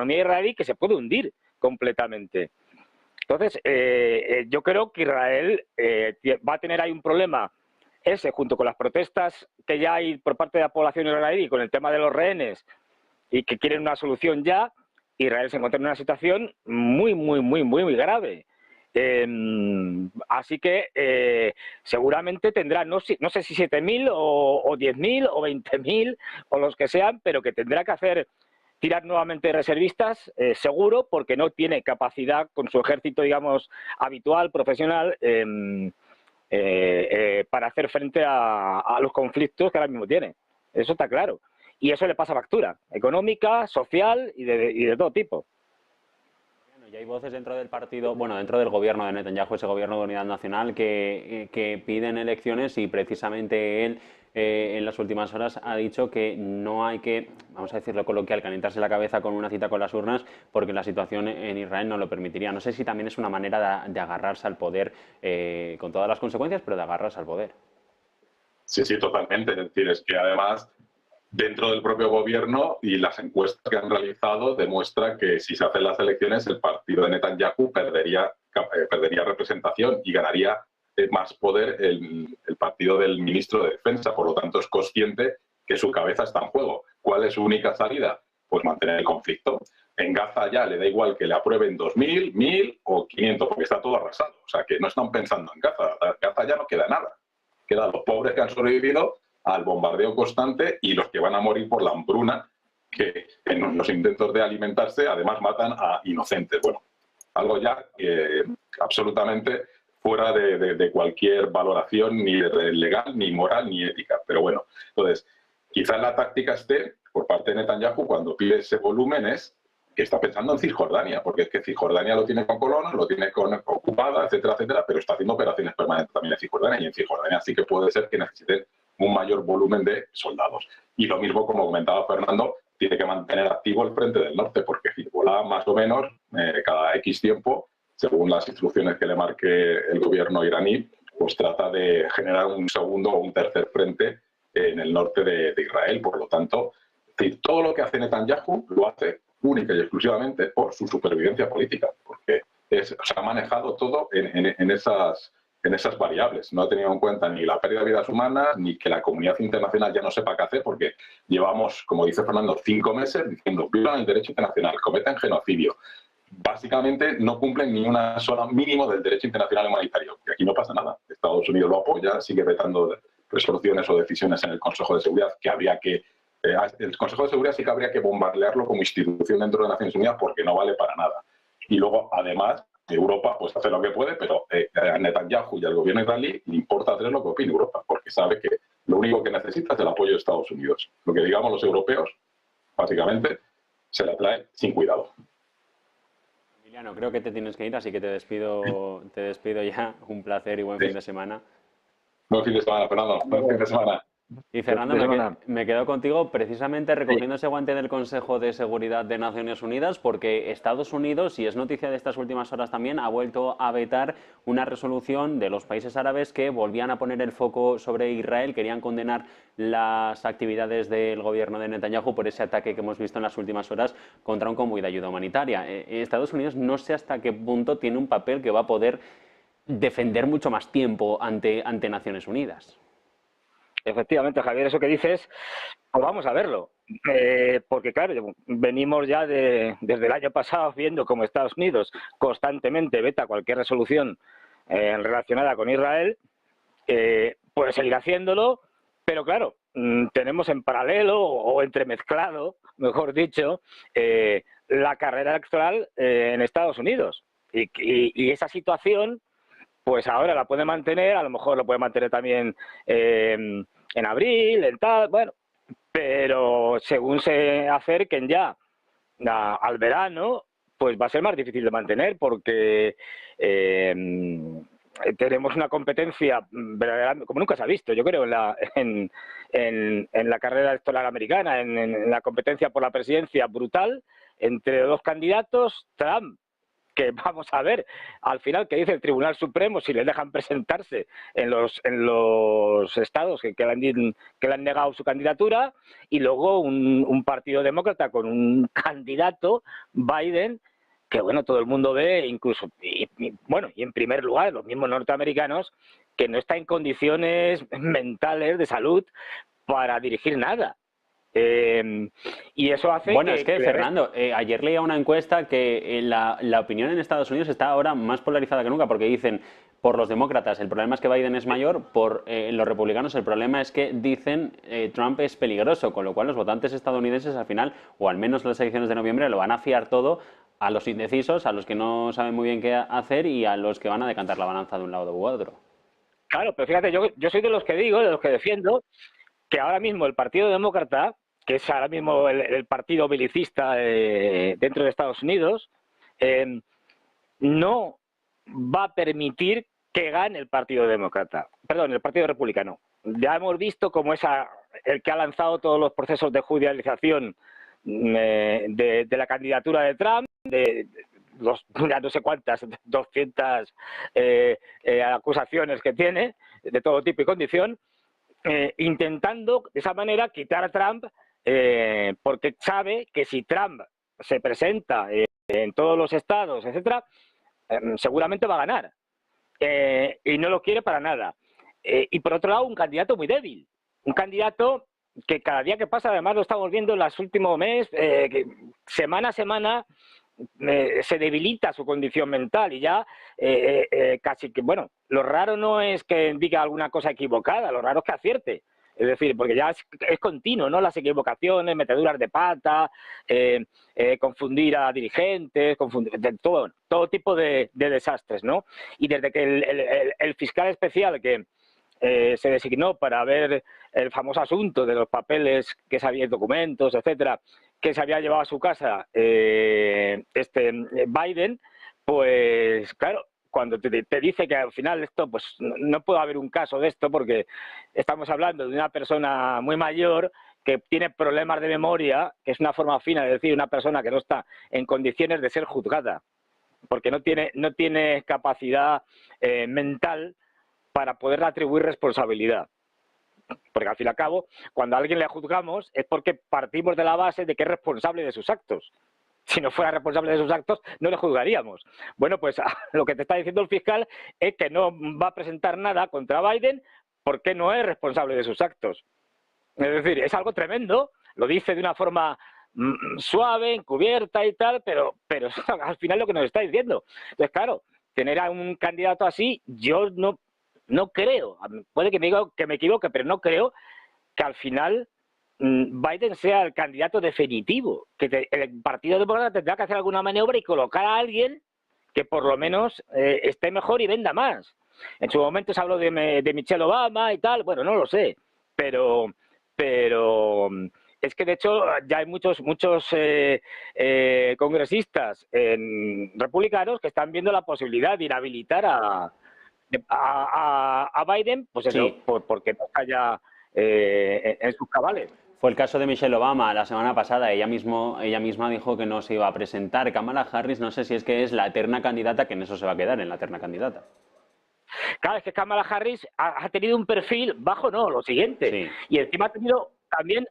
israelí que se puede hundir completamente. Entonces, yo creo que Israel va a tener ahí un problema, ese junto con las protestas que ya hay por parte de la población israelí con el tema de los rehenes y que quieren una solución ya. Israel se encuentra en una situación muy grave. Así que seguramente tendrá, no sé si 7.000 o 10.000 o 20.000 o los que sean, pero que tendrá que tirar nuevamente de reservistas, seguro, porque no tiene capacidad con su ejército, digamos, habitual, profesional, para hacer frente a los conflictos que ahora mismo tiene. Eso está claro. Y eso le pasa factura, económica, social y de todo tipo. Y hay voces dentro del partido, bueno, dentro del gobierno de Netanyahu, ese gobierno de unidad nacional, que piden elecciones y precisamente él en las últimas horas ha dicho que no hay que, vamos a decirlo coloquial, calentarse la cabeza con una cita con las urnas porque la situación en Israel no lo permitiría. No sé si también es una manera de agarrarse al poder, con todas las consecuencias, pero de agarrarse al poder. Sí, totalmente. Es decir, es que además dentro del propio gobierno y las encuestas que han realizado demuestra que si se hacen las elecciones el partido de Netanyahu perdería representación y ganaría más poder el partido del ministro de Defensa. Por lo tanto, es consciente que su cabeza está en juego. ¿Cuál es su única salida? Pues mantener el conflicto. En Gaza ya le da igual que le aprueben 2.000, 1.000 o 500 porque está todo arrasado. O sea, que no están pensando en Gaza. En Gaza ya no queda nada. Quedan los pobres que han sobrevivido al bombardeo constante y los que van a morir por la hambruna, que en los intentos de alimentarse además matan a inocentes. Bueno, algo ya absolutamente fuera de cualquier valoración ni legal, ni moral, ni ética. Pero bueno, entonces, quizás la táctica esté por parte de Netanyahu cuando pide ese volumen es que está pensando en Cisjordania, porque es que Cisjordania lo tiene con colonos, lo tiene ocupada, etcétera, etcétera, pero está haciendo operaciones permanentes también en Cisjordania, y en Cisjordania sí que puede ser que necesiten un mayor volumen de soldados. Y lo mismo, como comentaba Fernando, tiene que mantener activo el frente del norte, porque Hezbollah más o menos cada X tiempo, según las instrucciones que le marque el gobierno iraní, pues trata de generar un segundo o un tercer frente en el norte de Israel. Por lo tanto, todo lo que hace Netanyahu lo hace única y exclusivamente por su supervivencia política, porque se ha manejado todo en esas variables. No ha tenido en cuenta ni la pérdida de vidas humanas, ni que la comunidad internacional ya no sepa qué hacer, porque llevamos, como dice Fernando, 5 meses diciendo violan el derecho internacional, cometen genocidio. Básicamente no cumplen ni una sola mínimo del derecho internacional humanitario. Y aquí no pasa nada. Estados Unidos lo apoya, sigue vetando resoluciones o decisiones en el Consejo de Seguridad que habría que... el Consejo de Seguridad sí que habría que bombardearlo como institución dentro de Naciones Unidas porque no vale para nada. Y luego, además, Europa pues hace lo que puede, pero a Netanyahu y al gobierno israelí le importa hacer lo que opine Europa, porque sabe que Lo único que necesita es el apoyo de Estados Unidos. Lo que digamos los europeos, básicamente, se la trae sin cuidado. Emiliano, creo que te tienes que ir, así que te despido ya. Un placer y buen fin de semana. Buen fin de semana, Fernando. Buen fin de semana. Y Fernando, me quedo contigo precisamente recogiendo ese guante del Consejo de Seguridad de Naciones Unidas, porque Estados Unidos, y es noticia de estas últimas horas también, ha vuelto a vetar una resolución de los países árabes que volvían a poner el foco sobre Israel, querían condenar las actividades del gobierno de Netanyahu por ese ataque que hemos visto en las últimas horas contra un convoy de ayuda humanitaria. Estados Unidos no sé hasta qué punto tiene un papel que va a poder defender mucho más tiempo ante Naciones Unidas. Efectivamente, Javier, eso que dices, pues vamos a verlo. Porque claro, venimos ya desde el año pasado viendo cómo Estados Unidos constantemente veta cualquier resolución relacionada con Israel. Puede seguir haciéndolo, pero claro, tenemos en paralelo o entremezclado, mejor dicho, la carrera electoral en Estados Unidos. Y esa situación, pues ahora la puede mantener, a lo mejor lo puede mantener también en abril, en tal, bueno, pero según se acerquen ya al verano, pues va a ser más difícil de mantener porque tenemos una competencia verdaderamente, como nunca se ha visto, yo creo, en la carrera electoral americana, en la competencia por la presidencia brutal entre dos candidatos, Trump, que vamos a ver al final qué dice el Tribunal Supremo, si le dejan presentarse en los estados que le han negado su candidatura, y luego un partido demócrata con un candidato, Biden, que bueno, todo el mundo ve, incluso, y en primer lugar, los mismos norteamericanos, que no está en condiciones mentales de salud para dirigir nada. Y eso hace bueno, es que Fernando, ayer leía una encuesta que la opinión en Estados Unidos está ahora más polarizada que nunca, porque dicen, por los demócratas el problema es que Biden es mayor, por los republicanos el problema es que dicen Trump es peligroso, con lo cual los votantes estadounidenses al final, o al menos las elecciones de noviembre, lo van a fiar todo a los indecisos, a los que no saben muy bien qué hacer y a los que van a decantar la balanza de un lado u otro. Claro, pero fíjate, yo soy de los que digo, de los que defiendo, que ahora mismo el Partido Demócrata, que es ahora mismo el partido belicista dentro de Estados Unidos, no va a permitir que gane el Partido Demócrata, perdón, el Partido Republicano. Ya hemos visto cómo es el que ha lanzado todos los procesos de judicialización de la candidatura de Trump, ya no sé cuántas, 200 acusaciones que tiene, de todo tipo y condición, intentando de esa manera quitar a Trump, porque sabe que si Trump se presenta en todos los estados, etcétera, seguramente va a ganar. Y no lo quiere para nada. Y por otro lado, un candidato muy débil. Un candidato que cada día que pasa, además lo estamos viendo en los últimos meses, que semana a semana se debilita su condición mental y ya casi que, bueno, lo raro no es que diga alguna cosa equivocada, lo raro es que acierte. Es decir, porque ya es continuo, ¿no? Las equivocaciones, meteduras de pata, confundir a dirigentes, todo tipo de desastres, ¿no? Y desde que el fiscal especial que se designó para ver el famoso asunto de los papeles que se habían, documentos, etcétera, que se había llevado a su casa Biden, pues claro, cuando te dice que al final esto, pues no puede haber un caso de esto porque estamos hablando de una persona muy mayor que tiene problemas de memoria, que es una forma fina de decir una persona que no está en condiciones de ser juzgada, porque no tiene capacidad mental para poder atribuir responsabilidad. Porque al fin y al cabo, cuando a alguien le juzgamos es porque partimos de la base de que es responsable de sus actos. Si no fuera responsable de sus actos, no le juzgaríamos. Bueno, pues lo que te está diciendo el fiscal es que no va a presentar nada contra Biden porque no es responsable de sus actos. Es decir, es algo tremendo, lo dice de una forma suave, encubierta y tal, pero al final lo que nos está diciendo. Entonces, claro, tener a un candidato así, yo no creo, puede que me equivoque, pero no creo que al final Biden sea el candidato definitivo, que el Partido Demócrata tendrá que hacer alguna maniobra y colocar a alguien que por lo menos esté mejor y venda más. En su momento se habló de Michelle Obama y tal, bueno, no lo sé, pero es que de hecho ya hay muchos congresistas republicanos que están viendo la posibilidad de inhabilitar a Biden, pues eso, Sí. porque no está ya en sus cabales. Fue el caso de Michelle Obama la semana pasada. Ella misma dijo que no se iba a presentar. Kamala Harris, no sé si es que es la eterna candidata, que en eso se va a quedar, en la eterna candidata. Claro, es que Kamala Harris ha tenido un perfil bajo, no, lo siguiente. Sí. Y encima ha tenido también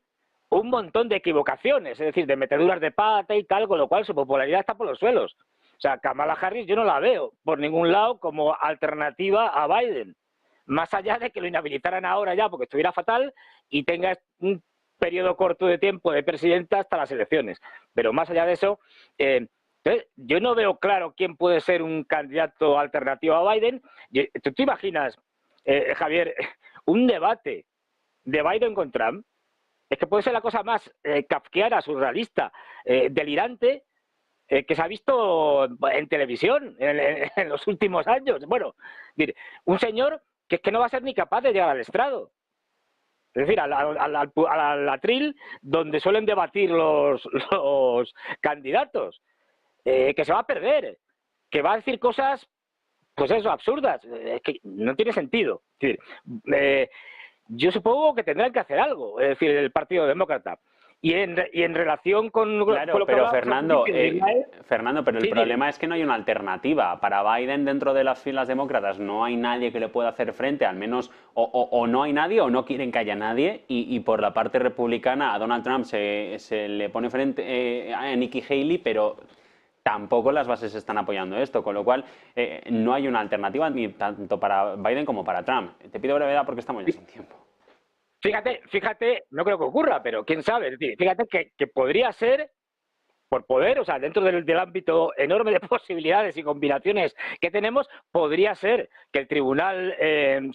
un montón de equivocaciones, es decir, de meteduras de pata y tal, con lo cual su popularidad está por los suelos. O sea, Kamala Harris yo no la veo por ningún lado como alternativa a Biden. Más allá de que lo inhabilitaran ahora ya porque estuviera fatal y tenga un periodo corto de tiempo de presidenta hasta las elecciones. Pero más allá de eso, yo no veo claro quién puede ser un candidato alternativo a Biden. ¿Tú te imaginas, Javier, un debate de Biden con Trump? Es que puede ser la cosa más kafkiana, surrealista, delirante, que se ha visto en televisión en los últimos años. Bueno, un señor que es que no va a ser ni capaz de llegar al estrado. Es decir, al atril donde suelen debatir los candidatos, que se va a perder, que va a decir cosas, pues eso, absurdas, que no tiene sentido. Es decir, yo supongo que tendrán que hacer algo, es decir, el Partido Demócrata. Y en relación con Claro, lo que pero Fernando, pero el problema es que no hay una alternativa. Para Biden, dentro de las filas demócratas, no hay nadie que le pueda hacer frente, al menos, o no hay nadie, o no quieren que haya nadie, y por la parte republicana a Donald Trump se le pone frente a Nikki Haley, pero tampoco las bases están apoyando esto, con lo cual no hay una alternativa ni tanto para Biden como para Trump. Te pido brevedad porque estamos ya sin tiempo. Fíjate, no creo que ocurra, pero quién sabe. Es decir, fíjate que podría ser, por poder, o sea, dentro del ámbito enorme de posibilidades y combinaciones que tenemos, podría ser que el Tribunal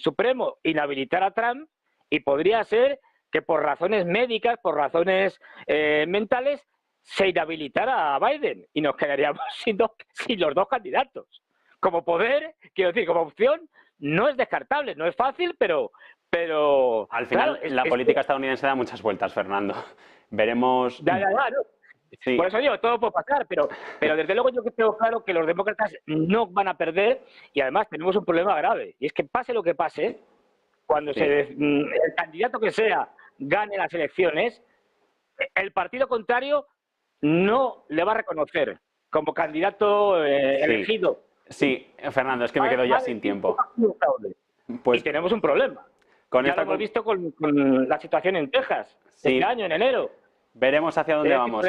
Supremo inhabilitara a Trump y podría ser que por razones médicas, por razones mentales, se inhabilitara a Biden y nos quedaríamos sin los dos candidatos. Como poder, quiero decir, como opción, no es descartable, no es fácil, pero al final, claro, la política estadounidense da muchas vueltas, Fernando. Veremos. Ya, ¿no? Sí. Por eso digo, todo puede pasar, pero desde luego yo tengo claro que los demócratas no van a perder y además tenemos un problema grave. Y es que pase lo que pase, cuando el candidato que sea gane las elecciones, el partido contrario no le va a reconocer como candidato elegido. Sí, Fernando, es que me quedo ya sin tiempo. Pues, y tenemos un problema. Ya lo hemos visto con la situación en Texas, este año, en enero. Veremos hacia dónde vamos.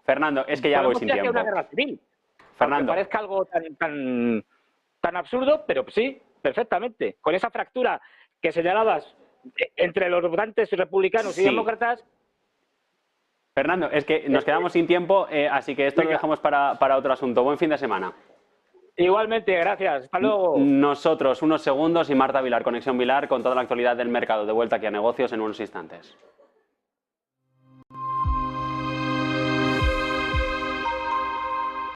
Fernando, es que ya voy sin tiempo. Una guerra civil. Fernando. Aunque parezca algo tan absurdo, pero sí, perfectamente. Con esa fractura que señalabas entre los votantes republicanos y demócratas. Fernando, es que nos quedamos sin tiempo, así que esto lo dejamos para otro asunto. Buen fin de semana. Igualmente, gracias. Hasta luego. Nosotros, unos segundos, y Marta Vilar, Conexión Vilar, con toda la actualidad del mercado. De vuelta aquí a Negocios en unos instantes.